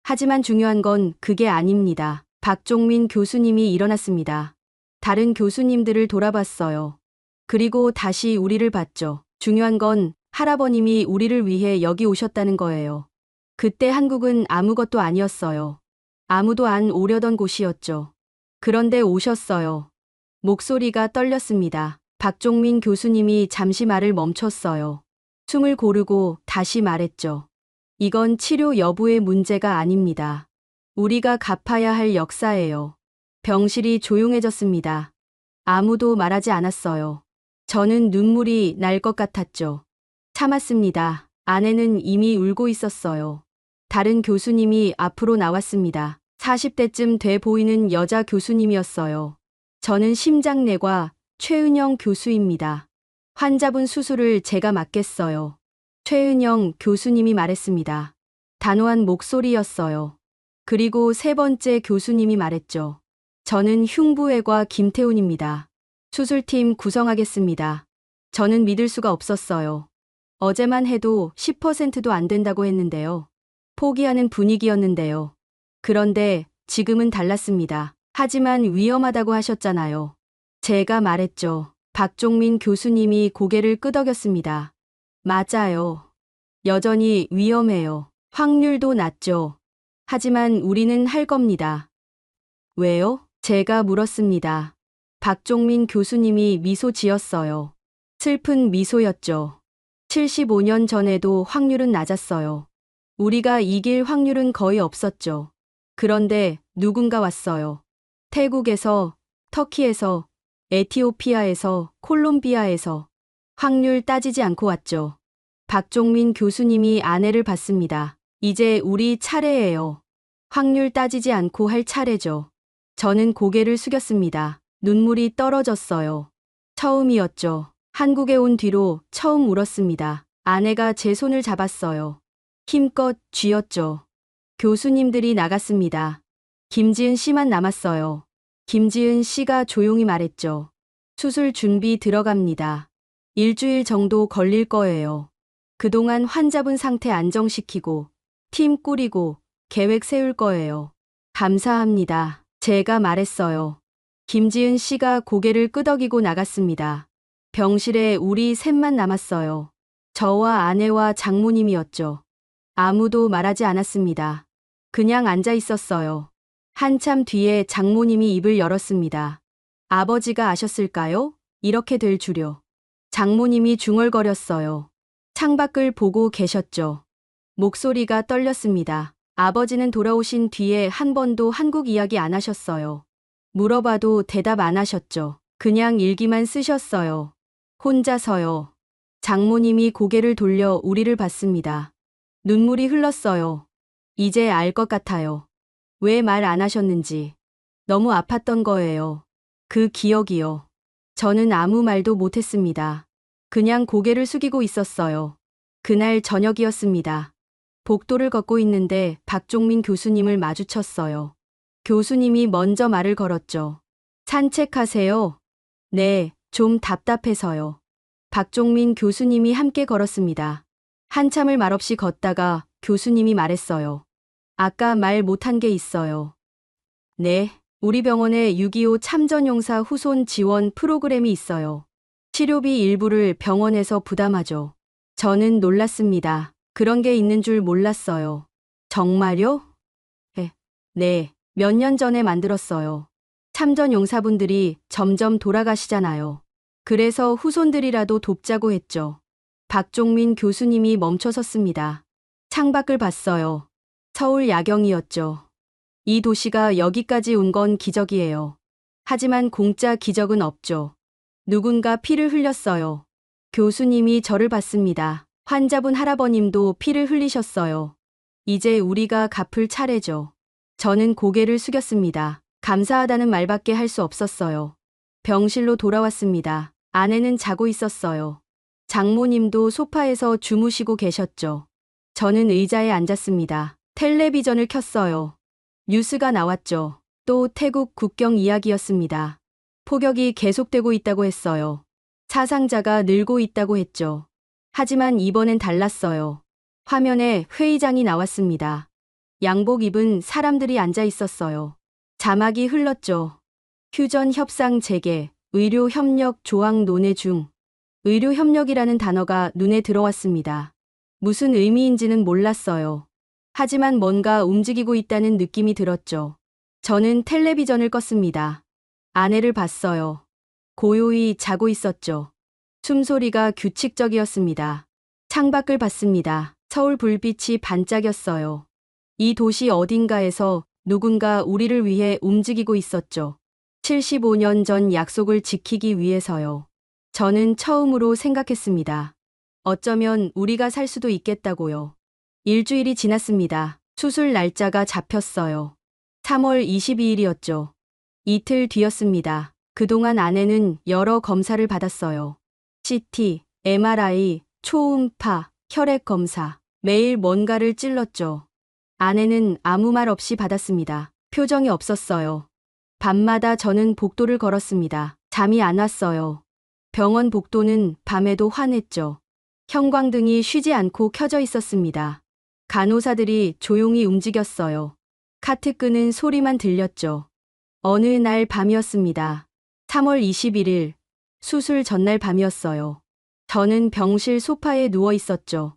하지만 중요한 건 그게 아닙니다. 박종민 교수님이 일어났습니다. 다른 교수님들을 돌아봤어요. 그리고 다시 우리를 봤죠. 중요한 건 할아버님이 우리를 위해 여기 오셨다는 거예요. 그때 한국은 아무것도 아니었어요. 아무도 안 오려던 곳이었죠. 그런데 오셨어요. 목소리가 떨렸습니다. 박종민 교수님이 잠시 말을 멈췄어요. 숨을 고르고 다시 말했죠. 이건 치료 여부의 문제가 아닙니다. 우리가 갚아야 할 역사예요. 병실이 조용해졌습니다. 아무도 말하지 않았어요. 저는 눈물이 날 것 같았죠. 참았습니다. 아내는 이미 울고 있었어요. 다른 교수님이 앞으로 나왔습니다. 40대쯤 돼 보이는 여자 교수님이었어요. 저는 심장내과 최은영 교수입니다. 환자분 수술을 제가 맡겠어요. 최은영 교수님이 말했습니다. 단호한 목소리였어요. 그리고 세 번째 교수님이 말했죠. 저는 흉부외과 김태훈입니다. 수술팀 구성하겠습니다. 저는 믿을 수가 없었어요. 어제만 해도 10%도 안 된다고 했는데요. 포기하는 분위기였는데요. 그런데 지금은 달랐습니다. 하지만 위험하다고 하셨잖아요. 제가 말했죠. 박종민 교수님이 고개를 끄덕였습니다. 맞아요. 여전히 위험해요. 확률도 낮죠. 하지만 우리는 할 겁니다. 왜요? 제가 물었습니다. 박종민 교수님이 미소 지었어요. 슬픈 미소였죠. 75년 전에도 확률은 낮았어요. 우리가 이길 확률은 거의 없었죠. 그런데 누군가 왔어요. 태국에서, 터키에서, 에티오피아에서, 콜롬비아에서 확률 따지지 않고 왔죠. 박종민 교수님이 아내를 봤습니다. 이제 우리 차례예요. 확률 따지지 않고 할 차례죠. 저는 고개를 숙였습니다. 눈물이 떨어졌어요. 처음이었죠. 한국에 온 뒤로 처음 울었습니다. 아내가 제 손을 잡았어요. 힘껏 쥐었죠. 교수님들이 나갔습니다. 김지은 씨만 남았어요. 김지은 씨가 조용히 말했죠. 수술 준비 들어갑니다. 일주일 정도 걸릴 거예요. 그동안 환자분 상태 안정시키고 팀 꾸리고 계획 세울 거예요. 감사합니다. 제가 말했어요. 김지은 씨가 고개를 끄덕이고 나갔습니다. 병실에 우리 셋만 남았어요. 저와 아내와 장모님이었죠. 아무도 말하지 않았습니다. 그냥 앉아 있었어요. 한참 뒤에 장모님이 입을 열었습니다. 아버지가 아셨을까요? 이렇게 될 줄요. 장모님이 중얼거렸어요. 창밖을 보고 계셨죠. 목소리가 떨렸습니다. 아버지는 돌아오신 뒤에 한 번도 한국 이야기 안 하셨어요. 물어봐도 대답 안 하셨죠. 그냥 일기만 쓰셨어요. 혼자서요. 장모님이 고개를 돌려 우리를 봤습니다. 눈물이 흘렀어요. 이제 알 것 같아요. 왜 말 안 하셨는지. 너무 아팠던 거예요. 그 기억이요. 저는 아무 말도 못했습니다. 그냥 고개를 숙이고 있었어요. 그날 저녁이었습니다. 복도를 걷고 있는데 박종민 교수님을 마주쳤어요. 교수님이 먼저 말을 걸었죠. 산책하세요. 네, 좀 답답해서요. 박종민 교수님이 함께 걸었습니다. 한참을 말없이 걷다가 교수님이 말했어요. 아까 말 못한 게 있어요. 네, 우리 병원에 6.25 참전용사 후손 지원 프로그램이 있어요. 치료비 일부를 병원에서 부담하죠. 저는 놀랐습니다. 그런 게 있는 줄 몰랐어요. 정말요? 네, 몇 년 전에 만들었어요. 참전 용사분들이 점점 돌아가시잖아요. 그래서 후손들이라도 돕자고 했죠. 박종민 교수님이 멈춰 섰습니다. 창밖을 봤어요. 서울 야경이었죠. 이 도시가 여기까지 온 건 기적이에요. 하지만 공짜 기적은 없죠. 누군가 피를 흘렸어요. 교수님이 저를 봤습니다. 환자분 할아버님도 피를 흘리셨어요. 이제 우리가 갚을 차례죠. 저는 고개를 숙였습니다. 감사하다는 말밖에 할 수 없었어요. 병실로 돌아왔습니다. 아내는 자고 있었어요. 장모님도 소파에서 주무시고 계셨죠. 저는 의자에 앉았습니다. 텔레비전을 켰어요. 뉴스가 나왔죠. 또 태국 국경 이야기였습니다. 폭격이 계속되고 있다고 했어요. 사상자가 늘고 있다고 했죠. 하지만 이번엔 달랐어요. 화면에 회의장이 나왔습니다. 양복 입은 사람들이 앉아 있었어요. 자막이 흘렀죠. 휴전 협상 재개, 의료 협력 조항 논의 중. 의료 협력이라는 단어가 눈에 들어왔습니다. 무슨 의미인지는 몰랐어요. 하지만 뭔가 움직이고 있다는 느낌이 들었죠. 저는 텔레비전을 껐습니다. 아내를 봤어요. 고요히 자고 있었죠. 숨소리가 규칙적이었습니다. 창밖을 봤습니다. 서울 불빛이 반짝였어요. 이 도시 어딘가에서 누군가 우리를 위해 움직이고 있었죠. 75년 전 약속을 지키기 위해서요. 저는 처음으로 생각했습니다. 어쩌면 우리가 살 수도 있겠다고요. 일주일이 지났습니다. 수술 날짜가 잡혔어요. 3월 22일이었죠. 이틀 뒤였습니다. 그동안 아내는 여러 검사를 받았어요. CT, MRI, 초음파, 혈액 검사. 매일 뭔가를 찔렀죠. 아내는 아무 말 없이 받았습니다. 표정이 없었어요. 밤마다 저는 복도를 걸었습니다. 잠이 안 왔어요. 병원 복도는 밤에도 환했죠. 형광등이 쉬지 않고 켜져 있었습니다. 간호사들이 조용히 움직였어요. 카트 끄는 소리만 들렸죠. 어느 날 밤이었습니다. 3월 21일, 수술 전날 밤이었어요. 저는 병실 소파에 누워 있었죠.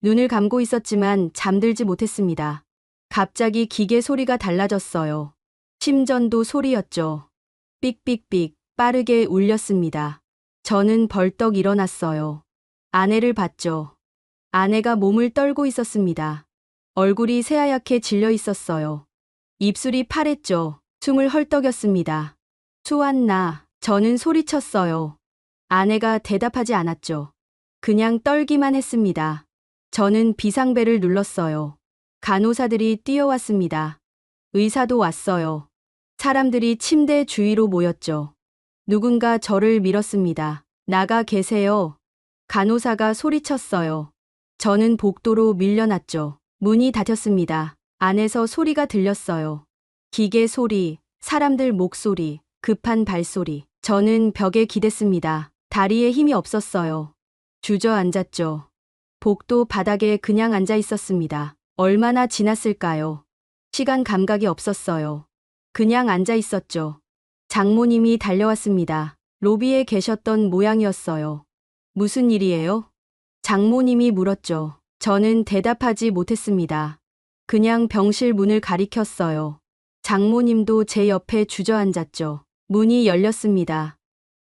눈을 감고 있었지만 잠들지 못했습니다. 갑자기 기계 소리가 달라졌어요. 심전도 소리였죠. 삑삑삑 빠르게 울렸습니다. 저는 벌떡 일어났어요. 아내를 봤죠. 아내가 몸을 떨고 있었습니다. 얼굴이 새하얗게 질려 있었어요. 입술이 파랬죠. 숨을 헐떡였습니다. 수았나. 저는 소리쳤어요. 아내가 대답하지 않았죠. 그냥 떨기만 했습니다. 저는 비상벨을 눌렀어요. 간호사들이 뛰어왔습니다. 의사도 왔어요. 사람들이 침대 주위로 모였죠. 누군가 저를 밀었습니다. 나가 계세요. 간호사가 소리쳤어요. 저는 복도로 밀려났죠. 문이 닫혔습니다. 안에서 소리가 들렸어요. 기계 소리, 사람들 목소리, 급한 발소리. 저는 벽에 기댔습니다. 다리에 힘이 없었어요. 주저앉았죠. 복도 바닥에 그냥 앉아 있었습니다. 얼마나 지났을까요? 시간 감각이 없었어요. 그냥 앉아 있었죠. 장모님이 달려왔습니다. 로비에 계셨던 모양이었어요. 무슨 일이에요? 장모님이 물었죠. 저는 대답하지 못했습니다. 그냥 병실 문을 가리켰어요. 장모님도 제 옆에 주저앉았죠. 문이 열렸습니다.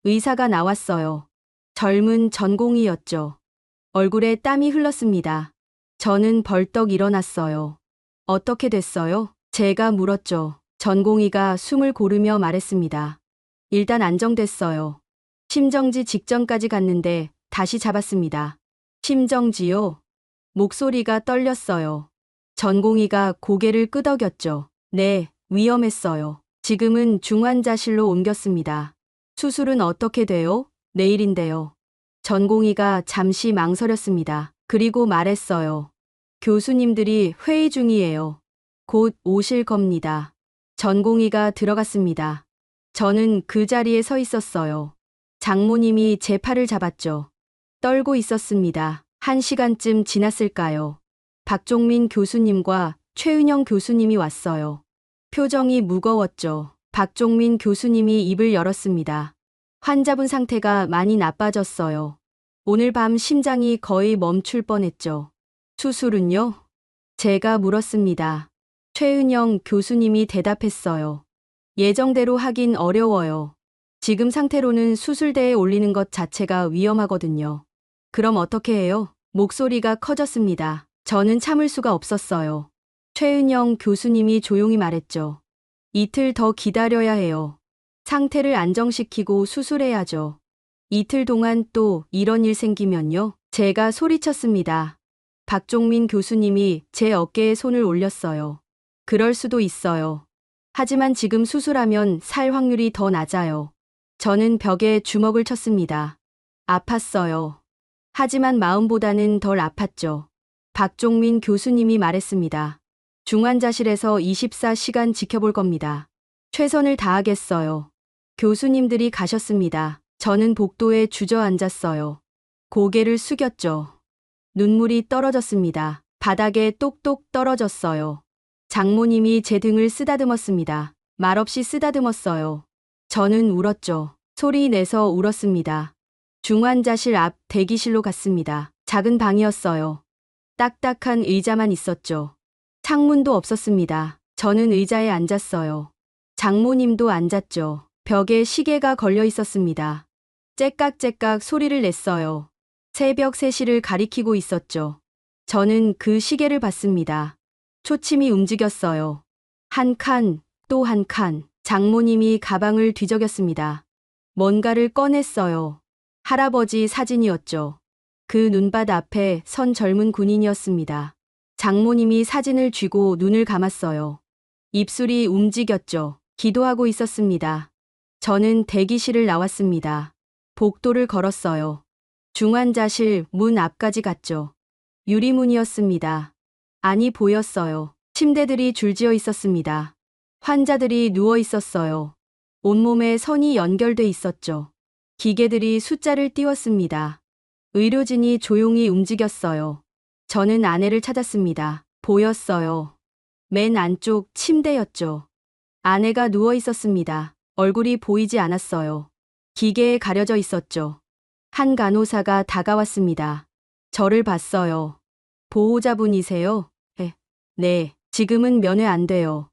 의사가 나왔어요. 젊은 전공의였죠. 얼굴에 땀이 흘렀습니다. 저는 벌떡 일어났어요. 어떻게 됐어요? 제가 물었죠. 전공의가 숨을 고르며 말했습니다. 일단 안정됐어요. 심정지 직전까지 갔는데 다시 잡았습니다. 심정지요? 목소리가 떨렸어요. 전공의가 고개를 끄덕였죠. 네, 위험했어요. 지금은 중환자실로 옮겼습니다. 수술은 어떻게 돼요? 내일인데요. 전공의가 잠시 망설였습니다. 그리고 말했어요. 교수님들이 회의 중이에요. 곧 오실 겁니다. 전공의가 들어갔습니다. 저는 그 자리에 서 있었어요. 장모님이 제 팔을 잡았죠. 떨고 있었습니다. 1시간쯤 지났을까요? 박종민 교수님과 최은영 교수님이 왔어요. 표정이 무거웠죠. 박종민 교수님이 입을 열었습니다. 환자분 상태가 많이 나빠졌어요. 오늘 밤 심장이 거의 멈출 뻔했죠. 수술은요? 제가 물었습니다. 최은영 교수님이 대답했어요. 예정대로 하긴 어려워요. 지금 상태로는 수술대에 올리는 것 자체가 위험하거든요. 그럼 어떻게 해요? 목소리가 커졌습니다. 저는 참을 수가 없었어요. 최은영 교수님이 조용히 말했죠. 이틀 더 기다려야 해요. 상태를 안정시키고 수술해야죠. 이틀 동안 또 이런 일 생기면요. 제가 소리쳤습니다. 박종민 교수님이 제 어깨에 손을 올렸어요. 그럴 수도 있어요. 하지만 지금 수술하면 살 확률이 더 낮아요. 저는 벽에 주먹을 쳤습니다. 아팠어요. 하지만 마음보다는 덜 아팠죠. 박종민 교수님이 말했습니다. 중환자실에서 24시간 지켜볼 겁니다. 최선을 다하겠어요. 교수님들이 가셨습니다. 저는 복도에 주저앉았어요. 고개를 숙였죠. 눈물이 떨어졌습니다. 바닥에 똑똑 떨어졌어요. 장모님이 제 등을 쓰다듬었습니다. 말없이 쓰다듬었어요. 저는 울었죠. 소리 내서 울었습니다. 중환자실 앞 대기실로 갔습니다. 작은 방이었어요. 딱딱한 의자만 있었죠. 창문도 없었습니다. 저는 의자에 앉았어요. 장모님도 앉았죠. 벽에 시계가 걸려 있었습니다. 째깍째깍 소리를 냈어요. 새벽 3시를 가리키고 있었죠. 저는 그 시계를 봤습니다. 초침이 움직였어요. 한 칸, 또 한 칸. 장모님이 가방을 뒤적였습니다. 뭔가를 꺼냈어요. 할아버지 사진이었죠. 그 눈밭 앞에 선 젊은 군인이었습니다. 장모님이 사진을 쥐고 눈을 감았어요. 입술이 움직였죠. 기도하고 있었습니다. 저는 대기실을 나왔습니다. 복도를 걸었어요. 중환자실 문 앞까지 갔죠. 유리문이었습니다. 안이 보였어요. 침대들이 줄지어 있었습니다. 환자들이 누워 있었어요. 온몸에 선이 연결돼 있었죠. 기계들이 숫자를 띄웠습니다. 의료진이 조용히 움직였어요. 저는 아내를 찾았습니다. 보였어요. 맨 안쪽 침대였죠. 아내가 누워 있었습니다. 얼굴이 보이지 않았어요. 기계에 가려져 있었죠. 한 간호사가 다가왔습니다. 저를 봤어요. 보호자분이세요? 네, 지금은 면회 안 돼요.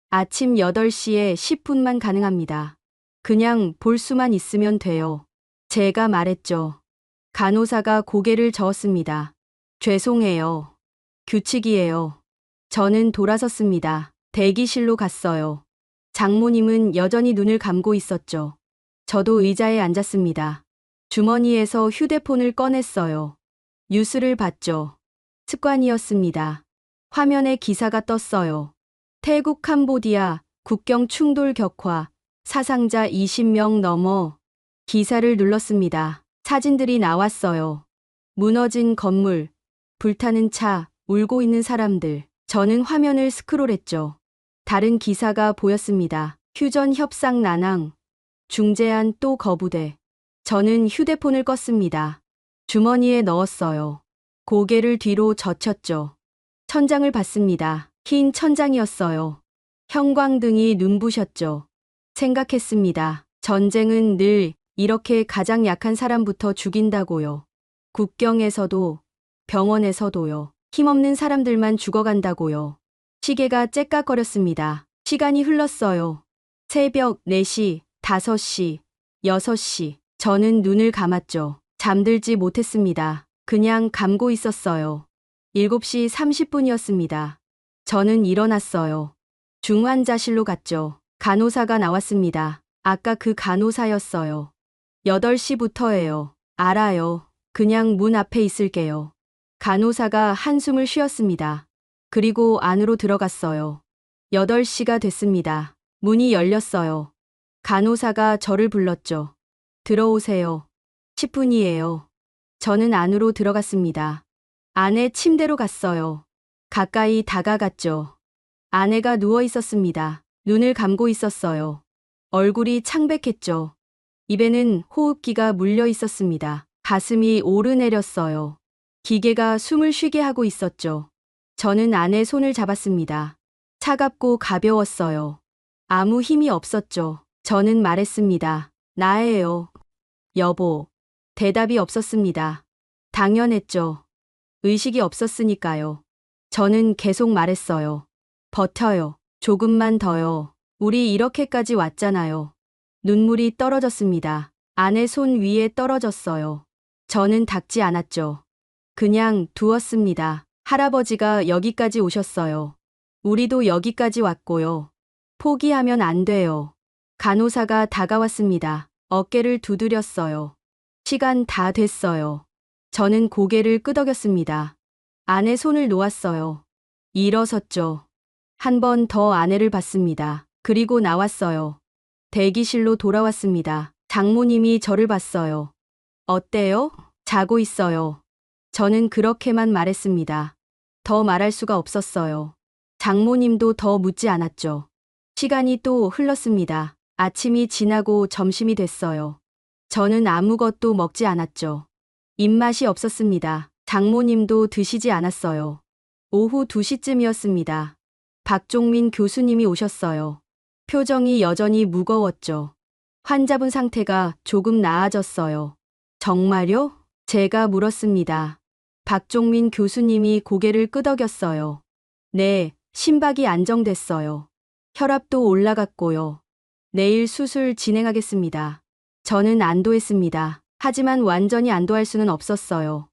아침 8시에 10분만 가능합니다. 그냥 볼 수만 있으면 돼요. 제가 말했죠. 간호사가 고개를 저었습니다. 죄송해요. 규칙이에요. 저는 돌아섰습니다. 대기실로 갔어요. 장모님은 여전히 눈을 감고 있었죠. 저도 의자에 앉았습니다. 주머니에서 휴대폰을 꺼냈어요. 뉴스를 봤죠. 습관이었습니다. 화면에 기사가 떴어요. 태국 캄보디아 국경 충돌 격화, 사상자 20명 넘어. 기사를 눌렀습니다. 사진들이 나왔어요. 무너진 건물, 불타는 차, 울고 있는 사람들. 저는 화면을 스크롤했죠. 다른 기사가 보였습니다. 휴전 협상 난항, 중재안 또 거부돼. 저는 휴대폰을 껐습니다. 주머니에 넣었어요. 고개를 뒤로 젖혔죠. 천장을 봤습니다. 흰 천장이었어요. 형광등이 눈부셨죠. 생각했습니다. 전쟁은 늘 이렇게 가장 약한 사람부터 죽인다고요. 국경에서도, 병원에서도요. 힘없는 사람들만 죽어간다고요. 시계가 째깍거렸습니다. 시간이 흘렀어요. 새벽 4시, 5시, 6시. 저는 눈을 감았죠. 잠들지 못했습니다. 그냥 감고 있었어요. 7시 30분이었습니다. 저는 일어났어요. 중환자실로 갔죠. 간호사가 나왔습니다. 아까 그 간호사였어요. 8시부터예요. 알아요. 그냥 문 앞에 있을게요. 간호사가 한숨을 쉬었습니다. 그리고 안으로 들어갔어요. 8시가 됐습니다. 문이 열렸어요. 간호사가 저를 불렀죠. 들어오세요. 10분이에요. 저는 안으로 들어갔습니다. 아내 침대로 갔어요. 가까이 다가갔죠. 아내가 누워 있었습니다. 눈을 감고 있었어요. 얼굴이 창백했죠. 입에는 호흡기가 물려 있었습니다. 가슴이 오르내렸어요. 기계가 숨을 쉬게 하고 있었죠. 저는 아내 손을 잡았습니다. 차갑고 가벼웠어요. 아무 힘이 없었죠. 저는 말했습니다. 나예요. 여보. 대답이 없었습니다. 당연했죠. 의식이 없었으니까요. 저는 계속 말했어요. 버텨요. 조금만 더요. 우리 이렇게까지 왔잖아요. 눈물이 떨어졌습니다. 아내 손 위에 떨어졌어요. 저는 닦지 않았죠. 그냥 두었습니다. 할아버지가 여기까지 오셨어요. 우리도 여기까지 왔고요. 포기하면 안 돼요. 간호사가 다가왔습니다. 어깨를 두드렸어요. 시간 다 됐어요. 저는 고개를 끄덕였습니다. 아내 손을 놓았어요. 일어섰죠. 한 번 더 아내를 봤습니다. 그리고 나왔어요. 대기실로 돌아왔습니다. 장모님이 저를 봤어요. 어때요? 자고 있어요. 저는 그렇게만 말했습니다. 더 말할 수가 없었어요. 장모님도 더 묻지 않았죠. 시간이 또 흘렀습니다. 아침이 지나고 점심이 됐어요. 저는 아무것도 먹지 않았죠. 입맛이 없었습니다. 장모님도 드시지 않았어요. 오후 2시쯤이었습니다. 박종민 교수님이 오셨어요. 표정이 여전히 무거웠죠. 환자분 상태가 조금 나아졌어요. 정말요? 제가 물었습니다. 박종민 교수님이 고개를 끄덕였어요. 네, 심박이 안정됐어요. 혈압도 올라갔고요. 내일 수술 진행하겠습니다. 저는 안도했습니다. 하지만 완전히 안도할 수는 없었어요.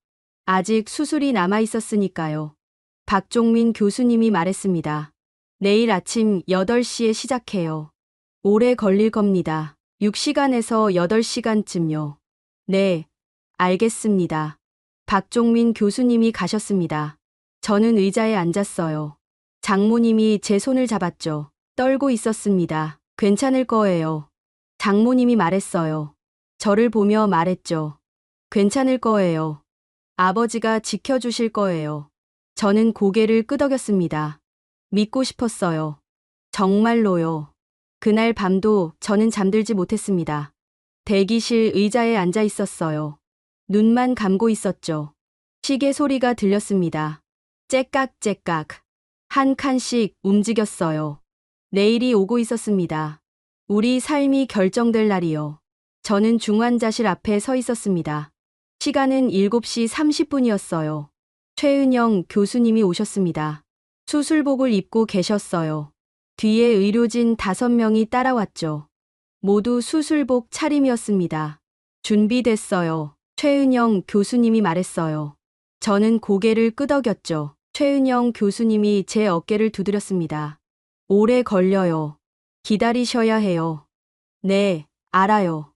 아직 수술이 남아 있었으니까요. 박종민 교수님이 말했습니다. 내일 아침 8시에 시작해요. 오래 걸릴 겁니다. 6시간에서 8시간쯤요. 네, 알겠습니다. 박종민 교수님이 가셨습니다. 저는 의자에 앉았어요. 장모님이 제 손을 잡았죠. 떨고 있었습니다. 괜찮을 거예요. 장모님이 말했어요. 저를 보며 말했죠. 괜찮을 거예요. 아버지가 지켜주실 거예요. 저는 고개를 끄덕였습니다. 믿고 싶었어요. 정말로요. 그날 밤도 저는 잠들지 못했습니다. 대기실 의자에 앉아 있었어요. 눈만 감고 있었죠. 시계 소리가 들렸습니다. 째깍째깍. 한 칸씩 움직였어요. 내일이 오고 있었습니다. 우리 삶이 결정될 날이요. 저는 중환자실 앞에 서 있었습니다. 시간은 7시 30분이었어요. 최은영 교수님이 오셨습니다. 수술복을 입고 계셨어요. 뒤에 의료진 5명이 따라왔죠. 모두 수술복 차림이었습니다. 준비됐어요. 최은영 교수님이 말했어요. 저는 고개를 끄덕였죠. 최은영 교수님이 제 어깨를 두드렸습니다. 오래 걸려요. 기다리셔야 해요. 네, 알아요.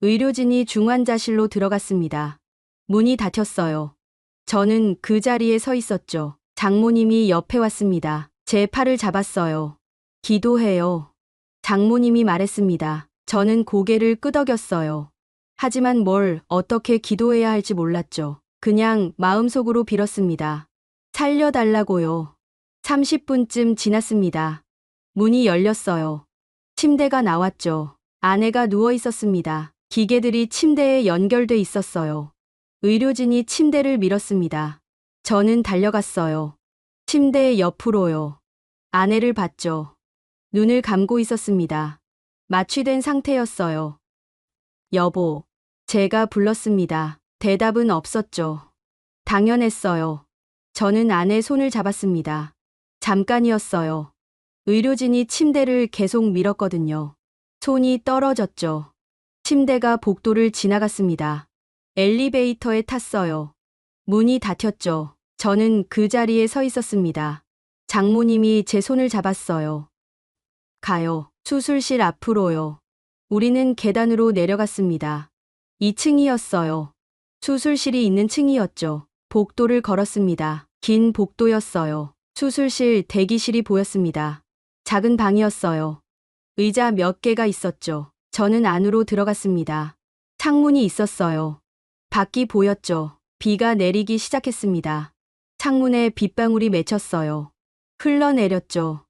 의료진이 중환자실로 들어갔습니다. 문이 닫혔어요. 저는 그 자리에 서 있었죠. 장모님이 옆에 왔습니다. 제 팔을 잡았어요. 기도해요. 장모님이 말했습니다. 저는 고개를 끄덕였어요. 하지만 뭘 어떻게 기도해야 할지 몰랐죠. 그냥 마음속으로 빌었습니다. 살려달라고요. 30분쯤 지났습니다. 문이 열렸어요. 침대가 나왔죠. 아내가 누워 있었습니다. 기계들이 침대에 연결돼 있었어요. 의료진이 침대를 밀었습니다. 저는 달려갔어요. 침대 옆으로요. 아내를 봤죠. 눈을 감고 있었습니다. 마취된 상태였어요. 여보, 제가 불렀습니다. 대답은 없었죠. 당연했어요. 저는 아내 손을 잡았습니다. 잠깐이었어요. 의료진이 침대를 계속 밀었거든요. 손이 떨어졌죠. 침대가 복도를 지나갔습니다. 엘리베이터에 탔어요. 문이 닫혔죠. 저는 그 자리에 서 있었습니다. 장모님이 제 손을 잡았어요. 가요. 수술실 앞으로요. 우리는 계단으로 내려갔습니다. 2층이었어요. 수술실이 있는 층이었죠. 복도를 걸었습니다. 긴 복도였어요. 수술실 대기실이 보였습니다. 작은 방이었어요. 의자 몇 개가 있었죠. 저는 안으로 들어갔습니다. 창문이 있었어요. 밖이 보였죠. 비가 내리기 시작했습니다. 창문에 빗방울이 맺혔어요. 흘러내렸죠.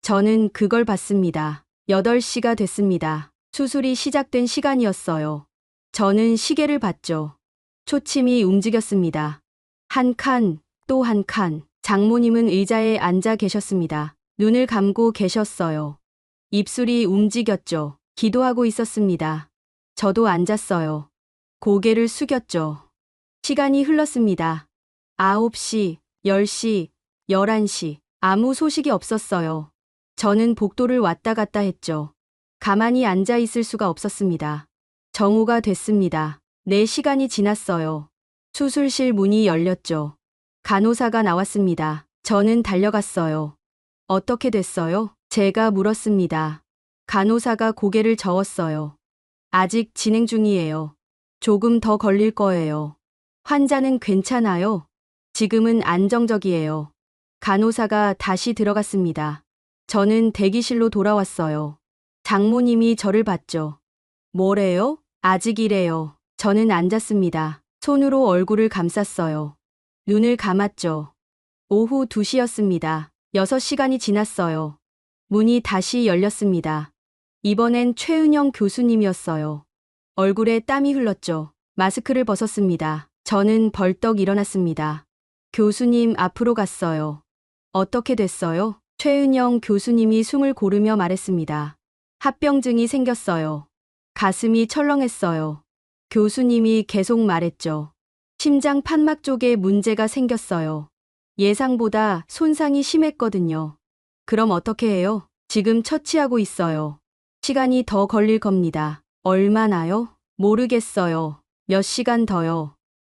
저는 그걸 봤습니다. 8시가 됐습니다. 수술이 시작된 시간이었어요. 저는 시계를 봤죠. 초침이 움직였습니다. 한 칸, 또 한 칸. 장모님은 의자에 앉아 계셨습니다. 눈을 감고 계셨어요. 입술이 움직였죠. 기도하고 있었습니다. 저도 앉았어요. 고개를 숙였죠. 시간이 흘렀습니다. 9시, 10시, 11시. 아무 소식이 없었어요. 저는 복도를 왔다 갔다 했죠. 가만히 앉아 있을 수가 없었습니다. 정오가 됐습니다. 4시간이 지났어요. 수술실 문이 열렸죠. 간호사가 나왔습니다. 저는 달려갔어요. 어떻게 됐어요? 제가 물었습니다. 간호사가 고개를 저었어요. 아직 진행 중이에요. 조금 더 걸릴 거예요. 환자는 괜찮아요. 지금은 안정적이에요. 간호사가 다시 들어갔습니다. 저는 대기실로 돌아왔어요. 장모님이 저를 봤죠. 뭐래요? 아직이래요. 저는 앉았습니다. 손으로 얼굴을 감쌌어요. 눈을 감았죠. 오후 2시였습니다. 6시간이 지났어요. 문이 다시 열렸습니다. 이번엔 최은영 교수님이었어요. 얼굴에 땀이 흘렀죠. 마스크를 벗었습니다. 저는 벌떡 일어났습니다. 교수님 앞으로 갔어요. 어떻게 됐어요? 최은영 교수님이 숨을 고르며 말했습니다. 합병증이 생겼어요. 가슴이 철렁했어요. 교수님이 계속 말했죠. 심장 판막 쪽에 문제가 생겼어요. 예상보다 손상이 심했거든요. 그럼 어떻게 해요? 지금 처치하고 있어요. 시간이 더 걸릴 겁니다. 얼마나요? 모르겠어요. 몇 시간 더요.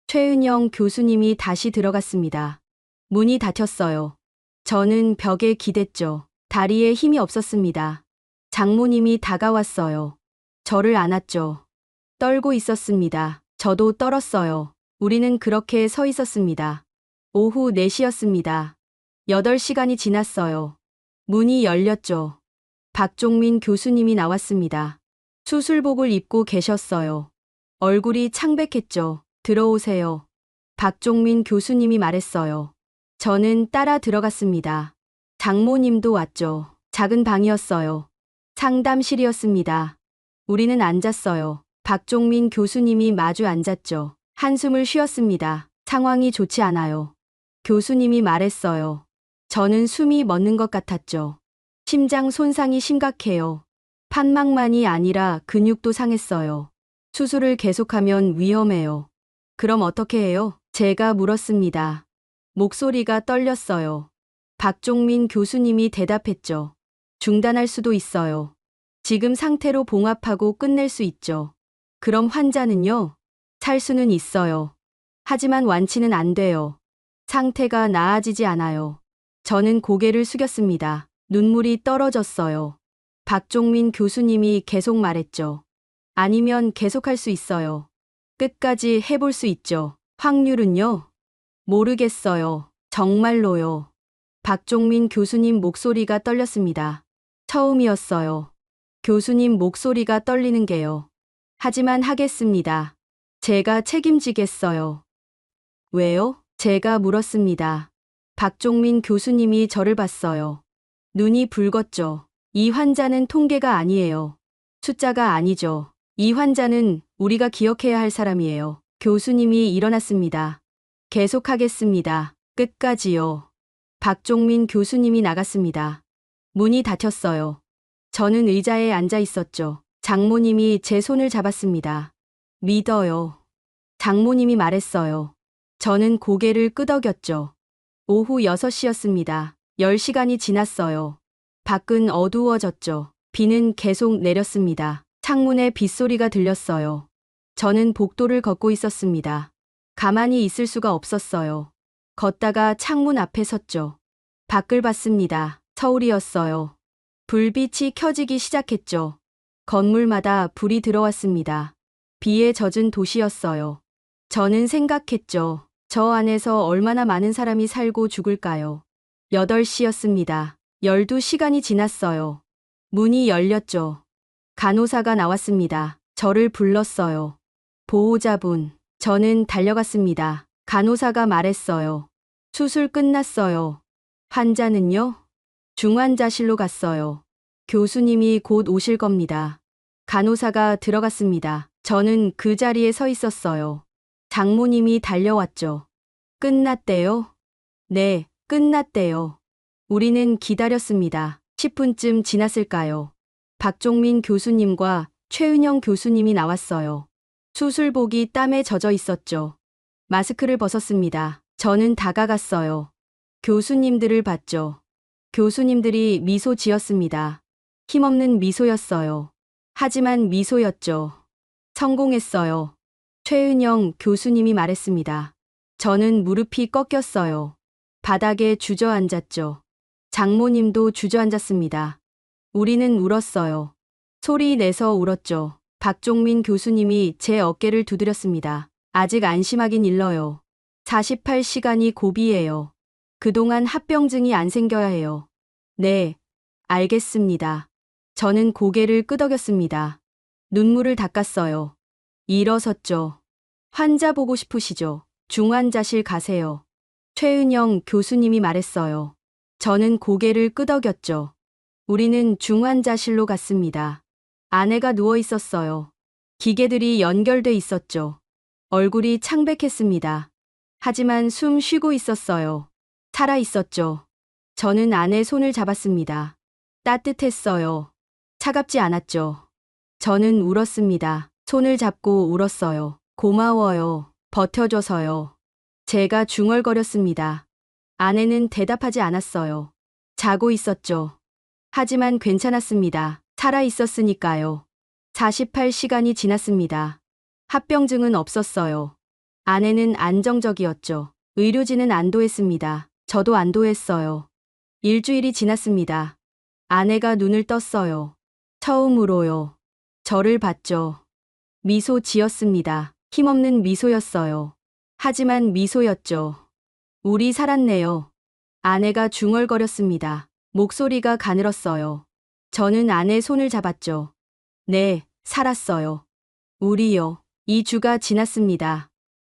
최은영 교수님이 다시 들어갔습니다. 문이 닫혔어요. 저는 벽에 기댔죠. 다리에 힘이 없었습니다. 장모님이 다가왔어요. 저를 안았죠. 떨고 있었습니다. 저도 떨었어요. 우리는 그렇게 서 있었습니다. 오후 4시였습니다. 8시간이 지났어요. 문이 열렸죠. 박종민 교수님이 나왔습니다. 수술복을 입고 계셨어요. 얼굴이 창백했죠. 들어오세요. 박종민 교수님이 말했어요. 저는 따라 들어갔습니다. 장모님도 왔죠. 작은 방이었어요. 상담실이었습니다. 우리는 앉았어요. 박종민 교수님이 마주 앉았죠. 한숨을 쉬었습니다. 상황이 좋지 않아요. 교수님이 말했어요. 저는 숨이 멎는 것 같았죠. 심장 손상이 심각해요. 판막만이 아니라 근육도 상했어요. 수술을 계속하면 위험해요. 그럼 어떻게 해요? 제가 물었습니다. 목소리가 떨렸어요. 박종민 교수님이 대답했죠. 중단할 수도 있어요. 지금 상태로 봉합하고 끝낼 수 있죠. 그럼 환자는요? 살 수는 있어요. 하지만 완치는 안 돼요. 상태가 나아지지 않아요. 저는 고개를 숙였습니다. 눈물이 떨어졌어요. 박종민 교수님이 계속 말했죠. 아니면 계속할 수 있어요. 끝까지 해볼 수 있죠. 확률은요? 모르겠어요. 정말로요. 박종민 교수님 목소리가 떨렸습니다. 처음이었어요. 교수님 목소리가 떨리는 게요. 하지만 하겠습니다. 제가 책임지겠어요. 왜요? 제가 물었습니다. 박종민 교수님이 저를 봤어요. 눈이 붉었죠. 이 환자는 통계가 아니에요. 숫자가 아니죠. 이 환자는 우리가 기억해야 할 사람이에요. 교수님이 일어났습니다. 계속하겠습니다. 끝까지요. 박종민 교수님이 나갔습니다. 문이 닫혔어요. 저는 의자에 앉아 있었죠. 장모님이 제 손을 잡았습니다. 믿어요. 장모님이 말했어요. 저는 고개를 끄덕였죠. 오후 6시였습니다. 10시간이 지났어요. 밖은 어두워졌죠. 비는 계속 내렸습니다. 창문에 빗소리가 들렸어요. 저는 복도를 걷고 있었습니다. 가만히 있을 수가 없었어요. 걷다가 창문 앞에 섰죠. 밖을 봤습니다. 서울이었어요. 불빛이 켜지기 시작했죠. 건물마다 불이 들어왔습니다. 비에 젖은 도시였어요. 저는 생각했죠. 저 안에서 얼마나 많은 사람이 살고 죽을까요? 8시였습니다. 12시간이 지났어요. 문이 열렸죠. 간호사가 나왔습니다. 저를 불렀어요. 보호자분. 저는 달려갔습니다. 간호사가 말했어요. 수술 끝났어요. 환자는요? 중환자실로 갔어요. 교수님이 곧 오실 겁니다. 간호사가 들어갔습니다. 저는 그 자리에 서 있었어요. 장모님이 달려왔죠. 끝났대요? 네, 끝났대요. 우리는 기다렸습니다. 10분쯤 지났을까요? 박종민 교수님과 최은영 교수님이 나왔어요. 수술복이 땀에 젖어 있었죠. 마스크를 벗었습니다. 저는 다가갔어요. 교수님들을 봤죠. 교수님들이 미소 지었습니다. 힘없는 미소였어요. 하지만 미소였죠. 성공했어요. 최은영 교수님이 말했습니다. 저는 무릎이 꺾였어요. 바닥에 주저앉았죠. 장모님도 주저앉았습니다. 우리는 울었어요. 소리 내서 울었죠. 박종민 교수님이 제 어깨를 두드렸습니다. 아직 안심하긴 일러요. 48시간이 고비예요. 그동안 합병증이 안 생겨야 해요. 네, 알겠습니다. 저는 고개를 끄덕였습니다. 눈물을 닦았어요. 일어섰죠. 환자 보고 싶으시죠? 중환자실 가세요. 최은영 교수님이 말했어요. 저는 고개를 끄덕였죠. 우리는 중환자실로 갔습니다. 아내가 누워 있었어요. 기계들이 연결돼 있었죠. 얼굴이 창백했습니다. 하지만 숨 쉬고 있었어요. 살아 있었죠. 저는 아내 손을 잡았습니다. 따뜻했어요. 차갑지 않았죠. 저는 울었습니다. 손을 잡고 울었어요. 고마워요. 버텨줘서요. 제가 중얼거렸습니다. 아내는 대답하지 않았어요. 자고 있었죠. 하지만 괜찮았습니다. 살아 있었으니까요. 48시간이 지났습니다. 합병증은 없었어요. 아내는 안정적이었죠. 의료진은 안도했습니다. 저도 안도했어요. 일주일이 지났습니다. 아내가 눈을 떴어요. 처음으로요. 저를 봤죠. 미소 지었습니다. 힘없는 미소였어요. 하지만 미소였죠. 우리 살았네요. 아내가 중얼거렸습니다. 목소리가 가늘었어요. 저는 아내 손을 잡았죠. 네, 살았어요. 우리요. 2주가 지났습니다.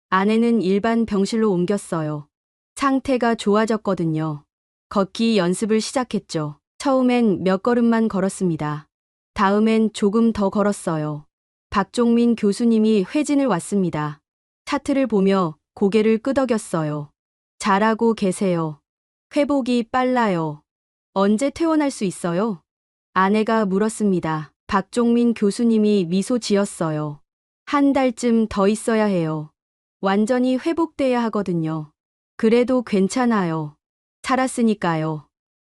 아내는 일반 병실로 옮겼어요. 상태가 좋아졌거든요. 걷기 연습을 시작했죠. 처음엔 몇 걸음만 걸었습니다. 다음엔 조금 더 걸었어요. 박종민 교수님이 회진을 왔습니다. 차트를 보며 고개를 끄덕였어요. 잘하고 계세요. 회복이 빨라요. 언제 퇴원할 수 있어요? 아내가 물었습니다. 박종민 교수님이 미소 지었어요. 한 달쯤 더 있어야 해요. 완전히 회복돼야 하거든요. 그래도 괜찮아요. 살았으니까요.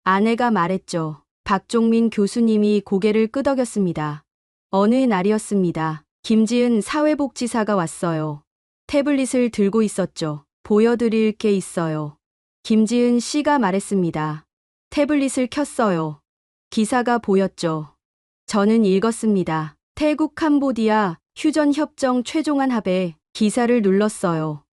아내가 말했죠. 박종민 교수님이 고개를 끄덕였습니다. 어느 날이었습니다. 김지은 사회복지사가 왔어요. 태블릿을 들고 있었죠. 보여드릴 게 있어요. 김지은 씨가 말했습니다. 태블릿을 켰어요. 기사가 보였죠. 저는 읽었습니다. 태국 캄보디아 휴전 협정 최종안 합의 기사를 눌렀어요.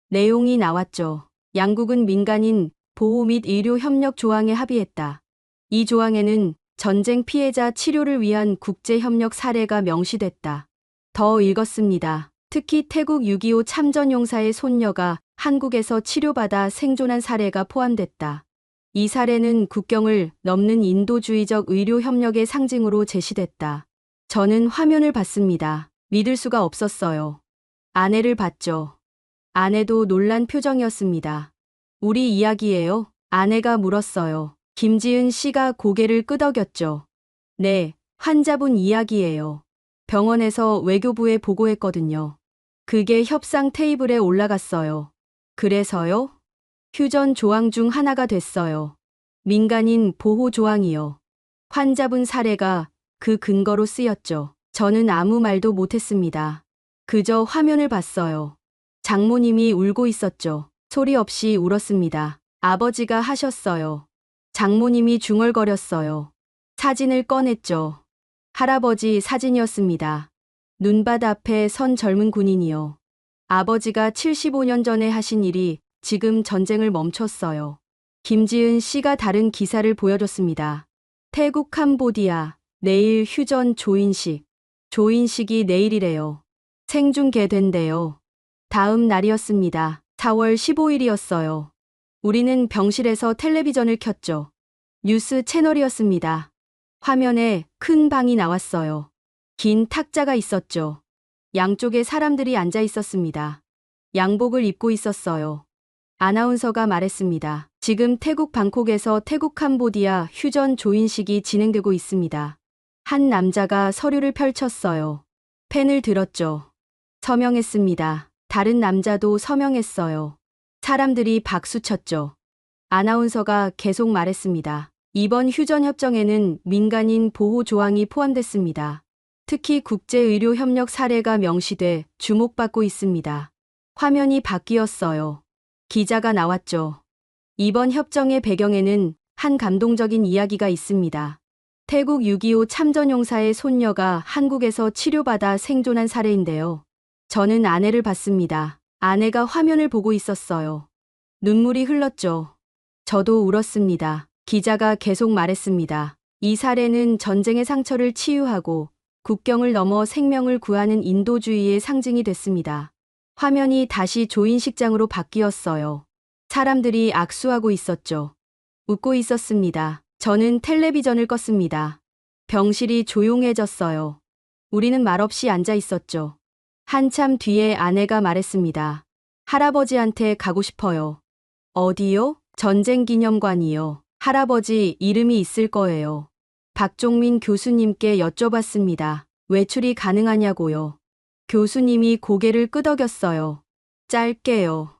내용이 나왔죠. 양국은 민간인 보호 및 의료 협력 조항에 합의했다. 이 조항에는 전쟁 피해자 치료를 위한 국제 협력 사례가 명시됐다. 더 읽었습니다. 특히 태국 6.25 참전용사의 손녀가 한국에서 치료받아 생존한 사례가 포함됐다. 이 사례는 국경을 넘는 인도주의적 의료 협력의 상징으로 제시됐다. 저는 화면을 봤습니다. 믿을 수가 없었어요. 아내를 봤죠. 아내도 놀란 표정이었습니다. 우리 이야기예요? 아내가 물었어요. 김지은 씨가 고개를 끄덕였죠. 네, 환자분 이야기예요. 병원에서 외교부에 보고했거든요. 그게 협상 테이블에 올라갔어요. 그래서요? 휴전 조항 중 하나가 됐어요. 민간인 보호 조항이요. 환자분 사례가 그 근거로 쓰였죠. 저는 아무 말도 못했습니다. 그저 화면을 봤어요. 장모님이 울고 있었죠. 소리 없이 울었습니다. 아버지가 하셨어요. 장모님이 중얼거렸어요. 사진을 꺼냈죠. 할아버지 사진이었습니다. 눈밭 앞에 선 젊은 군인이요. 아버지가 75년 전에 하신 일이 지금 전쟁을 멈췄어요. 김지은 씨가 다른 기사를 보여줬습니다. 태국 캄보디아, 내일 휴전 조인식. 조인식이 내일이래요. 생중계된대요. 다음 날이었습니다. 4월 15일이었어요. 우리는 병실에서 텔레비전을 켰죠. 뉴스 채널이었습니다. 화면에 큰 방이 나왔어요. 긴 탁자가 있었죠. 양쪽에 사람들이 앉아 있었습니다. 양복을 입고 있었어요. 아나운서가 말했습니다. 지금 태국 방콕에서 태국 캄보디아 휴전 조인식이 진행되고 있습니다. 한 남자가 서류를 펼쳤어요. 펜을 들었죠. 서명했습니다. 다른 남자도 서명했어요. 사람들이 박수쳤죠. 아나운서가 계속 말했습니다. 이번 휴전 협정에는 민간인 보호 조항이 포함됐습니다. 특히 국제의료 협력 사례가 명시돼 주목받고 있습니다. 화면이 바뀌었어요. 기자가 나왔죠. 이번 협정의 배경에는 한 감동적인 이야기가 있습니다. 태국 6.25 참전용사의 손녀가 한국에서 치료받아 생존한 사례인데요. 저는 아내를 봤습니다. 아내가 화면을 보고 있었어요. 눈물이 흘렀죠. 저도 울었습니다. 기자가 계속 말했습니다. 이 사례는 전쟁의 상처를 치유하고 국경을 넘어 생명을 구하는 인도주의의 상징이 됐습니다. 화면이 다시 조인식장으로 바뀌었어요. 사람들이 악수하고 있었죠. 웃고 있었습니다. 저는 텔레비전을 껐습니다. 병실이 조용해졌어요. 우리는 말없이 앉아 있었죠. 한참 뒤에 아내가 말했습니다. 할아버지한테 가고 싶어요. 어디요? 전쟁기념관이요. 할아버지 이름이 있을 거예요. 박종민 교수님께 여쭤봤습니다. 외출이 가능하냐고요. 교수님이 고개를 끄덕였어요. 짧게요.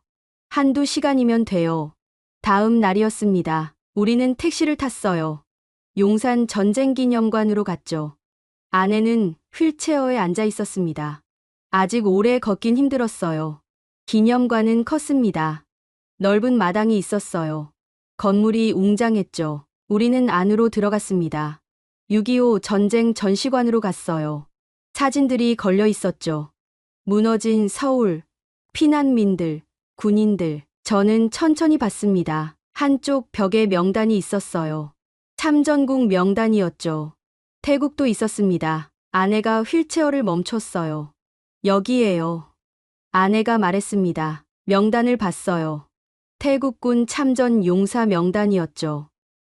한두 시간이면 돼요. 다음 날이었습니다. 우리는 택시를 탔어요. 용산 전쟁기념관으로 갔죠. 아내는 휠체어에 앉아 있었습니다. 아직 오래 걷긴 힘들었어요. 기념관은 컸습니다. 넓은 마당이 있었어요. 건물이 웅장했죠. 우리는 안으로 들어갔습니다. 6.25 전쟁 전시관으로 갔어요. 사진들이 걸려 있었죠. 무너진 서울, 피난민들, 군인들. 저는 천천히 봤습니다. 한쪽 벽에 명단이 있었어요. 참전국 명단이었죠. 태국도 있었습니다. 아내가 휠체어를 멈췄어요. 여기에요. 아내가 말했습니다. 명단을 봤어요. 태국군 참전 용사 명단이었죠.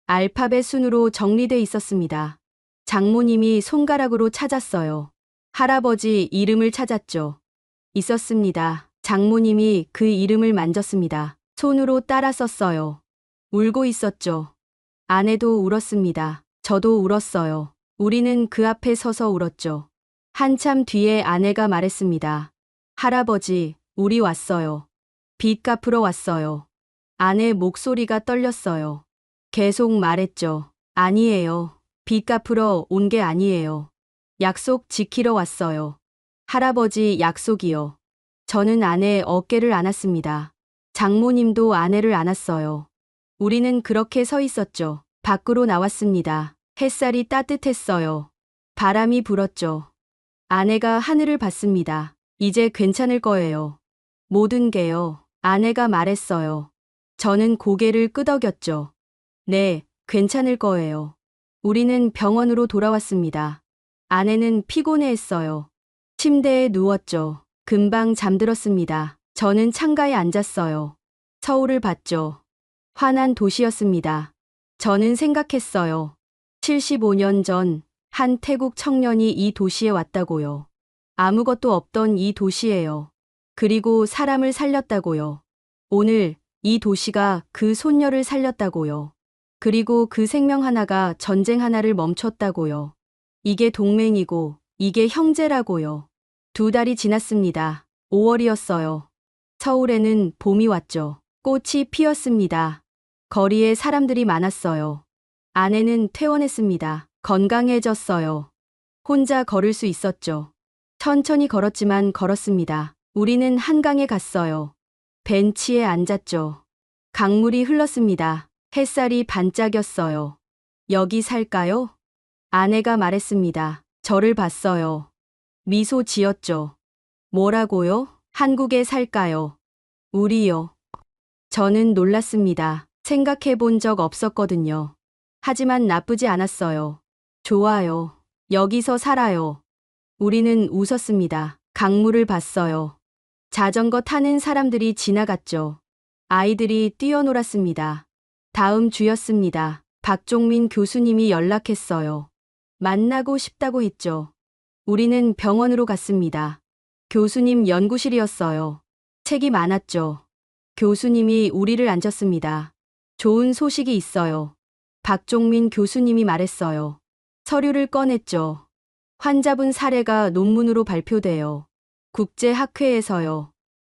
알파벳 순으로 정리돼 있었습니다. 장모님이 손가락으로 찾았어요. 할아버지 이름을 찾았죠. 있었습니다. 장모님이 그 이름을 만졌습니다. 손으로 따라 썼어요. 울고 있었죠. 아내도 울었습니다. 저도 울었어요. 우리는 그 앞에 서서 울었죠. 한참 뒤에 아내가 말했습니다. 할아버지, 우리 왔어요. 빚 갚으러 왔어요. 아내 목소리가 떨렸어요. 계속 말했죠. 아니에요. 빚 갚으러 온 게 아니에요. 약속 지키러 왔어요. 할아버지 약속이요. 저는 아내 어깨를 안았습니다. 장모님도 아내를 안았어요. 우리는 그렇게 서 있었죠. 밖으로 나왔습니다. 햇살이 따뜻했어요. 바람이 불었죠. 아내가 하늘을 봤습니다. 이제 괜찮을 거예요. 모든 게요. 아내가 말했어요. 저는 고개를 끄덕였죠. 네, 괜찮을 거예요. 우리는 병원으로 돌아왔습니다. 아내는 피곤해했어요. 침대에 누웠죠. 금방 잠들었습니다. 저는 창가에 앉았어요. 서울을 봤죠. 환한 도시였습니다. 저는 생각했어요. 75년 전 한 태국 청년이 이 도시에 왔다고요. 아무것도 없던 이 도시에요. 그리고 사람을 살렸다고요. 오늘 이 도시가 그 손녀를 살렸다고요. 그리고 그 생명 하나가 전쟁 하나를 멈췄다고요. 이게 동맹이고 이게 형제라고요. 2달이 지났습니다. 5월이었어요. 서울에는 봄이 왔죠. 꽃이 피었습니다. 거리에 사람들이 많았어요. 아내는 퇴원했습니다. 건강해졌어요. 혼자 걸을 수 있었죠. 천천히 걸었지만 걸었습니다. 우리는 한강에 갔어요. 벤치에 앉았죠. 강물이 흘렀습니다. 햇살이 반짝였어요. 여기 살까요? 아내가 말했습니다. 저를 봤어요. 미소 지었죠. 뭐라고요? 한국에 살까요? 우리요. 저는 놀랐습니다. 생각해 본 적 없었거든요. 하지만 나쁘지 않았어요. 좋아요. 여기서 살아요. 우리는 웃었습니다. 강물을 봤어요. 자전거 타는 사람들이 지나갔죠. 아이들이 뛰어놀았습니다. 다음 주였습니다. 박종민 교수님이 연락했어요. 만나고 싶다고 했죠. 우리는 병원으로 갔습니다. 교수님 연구실이었어요. 책이 많았죠. 교수님이 우리를 앉혔습니다. 좋은 소식이 있어요. 박종민 교수님이 말했어요. 서류를 꺼냈죠. 환자분 사례가 논문으로 발표돼요. 국제학회에서요.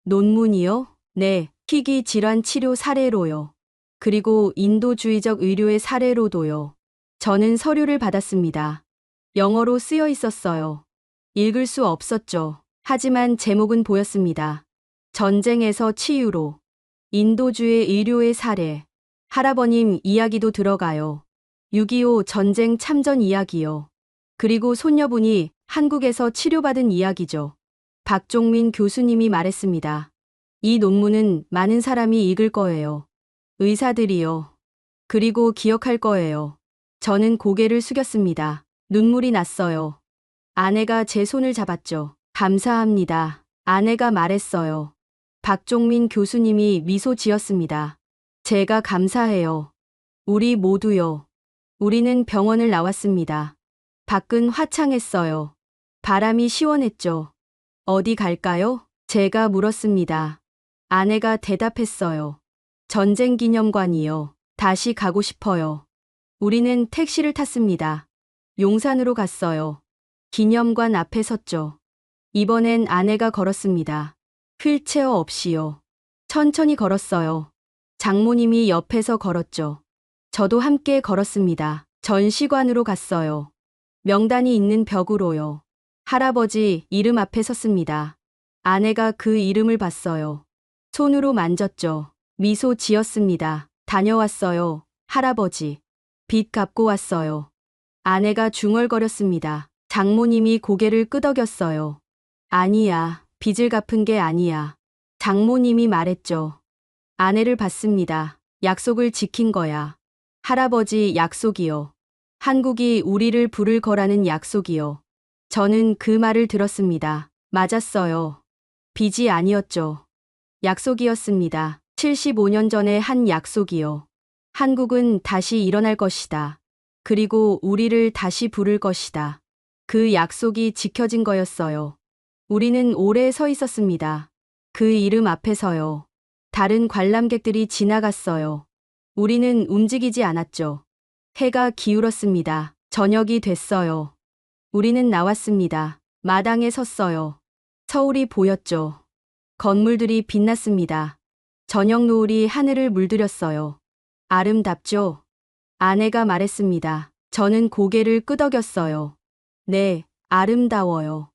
논문이요? 네, 희귀 질환 치료 사례로요. 그리고 인도주의적 의료의 사례로도요. 저는 서류를 받았습니다. 영어로 쓰여 있었어요. 읽을 수 없었죠. 하지만 제목은 보였습니다. 전쟁에서 치유로. 인도주의 의료의 사례. 할아버님 이야기도 들어가요. 6.25 전쟁 참전 이야기요. 그리고 손녀분이 한국에서 치료받은 이야기죠. 박종민 교수님이 말했습니다. 이 논문은 많은 사람이 읽을 거예요. 의사들이요. 그리고 기억할 거예요. 저는 고개를 숙였습니다. 눈물이 났어요. 아내가 제 손을 잡았죠. 감사합니다. 아내가 말했어요. 박종민 교수님이 미소 지었습니다. 제가 감사해요. 우리 모두요. 우리는 병원을 나왔습니다. 밖은 화창했어요. 바람이 시원했죠. 어디 갈까요? 제가 물었습니다. 아내가 대답했어요. 전쟁 기념관이요. 다시 가고 싶어요. 우리는 택시를 탔습니다. 용산으로 갔어요. 기념관 앞에 섰죠. 이번엔 아내가 걸었습니다. 휠체어 없이요. 천천히 걸었어요. 장모님이 옆에서 걸었죠. 저도 함께 걸었습니다. 전시관으로 갔어요. 명단이 있는 벽으로요. 할아버지 이름 앞에 섰습니다. 아내가 그 이름을 봤어요. 손으로 만졌죠. 미소 지었습니다. 다녀왔어요. 할아버지. 빚 갚고 왔어요. 아내가 중얼거렸습니다. 장모님이 고개를 끄덕였어요. 아니야. 빚을 갚은 게 아니야. 장모님이 말했죠. 아내를 봤습니다. 약속을 지킨 거야. 할아버지 약속이요. 한국이 우리를 부를 거라는 약속이요. 저는 그 말을 들었습니다. 맞았어요. 빚이 아니었죠. 약속이었습니다. 75년 전에 한 약속이요. 한국은 다시 일어날 것이다. 그리고 우리를 다시 부를 것이다. 그 약속이 지켜진 거였어요. 우리는 오래 서 있었습니다. 그 이름 앞에서요. 다른 관람객들이 지나갔어요. 우리는 움직이지 않았죠. 해가 기울었습니다. 저녁이 됐어요. 우리는 나왔습니다. 마당에 섰어요. 서울이 보였죠. 건물들이 빛났습니다. 저녁 노을이 하늘을 물들였어요. 아름답죠? 아내가 말했습니다. 저는 고개를 끄덕였어요. 네, 아름다워요.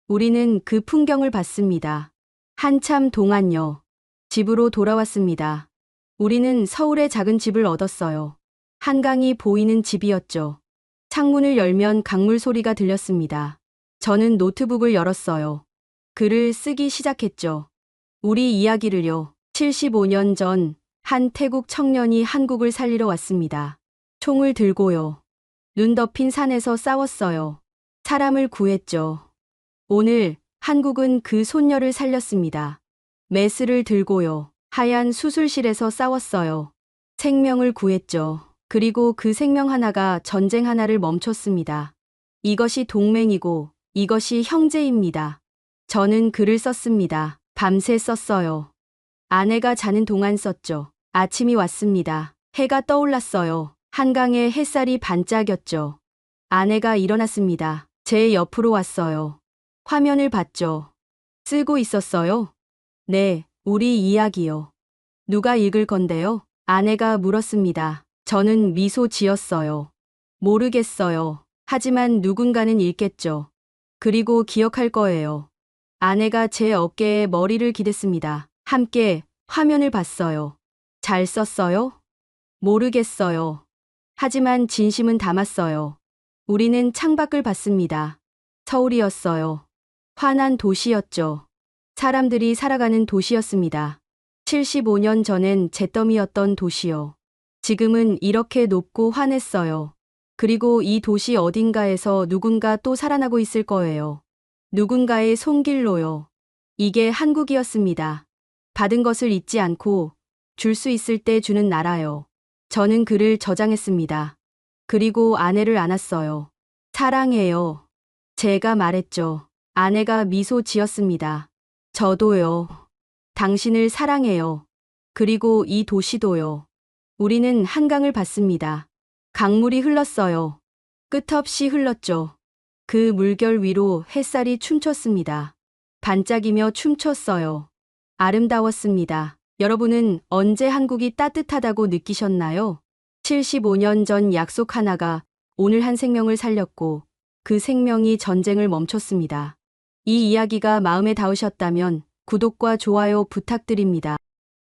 우리는 그 풍경을 봤습니다. 한참 동안요. 집으로 돌아왔습니다. 우리는 서울의 작은 집을 얻었어요. 한강이 보이는 집이었죠. 창문을 열면 강물 소리가 들렸습니다. 저는 노트북을 열었어요. 글을 쓰기 시작했죠. 우리 이야기를요. 75년 전 한 태국 청년이 한국을 살리러 왔습니다. 총을 들고요. 눈 덮인 산에서 싸웠어요. 사람을 구했죠. 오늘 한국은 그 손녀를 살렸습니다. 메스를 들고요. 하얀 수술실에서 싸웠어요. 생명을 구했죠. 그리고 그 생명 하나가 전쟁 하나를 멈췄습니다. 이것이 동맹이고 이것이 형제입니다. 저는 글을 썼습니다. 밤새 썼어요. 아내가 자는 동안 썼죠. 아침이 왔습니다. 해가 떠올랐어요. 한강에 햇살이 반짝였죠. 아내가 일어났습니다. 제 옆으로 왔어요. 화면을 봤죠. 쓰고 있었어요? 네, 우리 이야기요. 누가 읽을 건데요? 아내가 물었습니다. 저는 미소 지었어요. 모르겠어요. 하지만 누군가는 읽겠죠. 그리고 기억할 거예요. 아내가 제 어깨에 머리를 기댔습니다. 함께 화면을 봤어요. 잘 썼어요? 모르겠어요. 하지만 진심은 담았어요. 우리는 창밖을 봤습니다. 서울이었어요. 환한 도시였죠. 사람들이 살아가는 도시였습니다. 75년 전엔 잿더미였던 도시요. 지금은 이렇게 높고 환했어요. 그리고 이 도시 어딘가에서 누군가 또 살아나고 있을 거예요. 누군가의 손길로요. 이게 한국이었습니다. 받은 것을 잊지 않고 줄 수 있을 때 주는 나라요. 저는 글을 저장했습니다. 그리고 아내를 안았어요. 사랑해요. 제가 말했죠. 아내가 미소 지었습니다. 저도요. 당신을 사랑해요. 그리고 이 도시도요. 우리는 한강을 봤습니다. 강물이 흘렀어요. 끝없이 흘렀죠. 그 물결 위로 햇살이 춤췄습니다. 반짝이며 춤췄어요. 아름다웠습니다. 여러분은 언제 한국이 따뜻하다고 느끼셨나요? 75년 전 약속 하나가 오늘 한 생명을 살렸고 그 생명이 전쟁을 멈췄습니다. 이 이야기가 마음에 닿으셨다면 구독과 좋아요 부탁드립니다.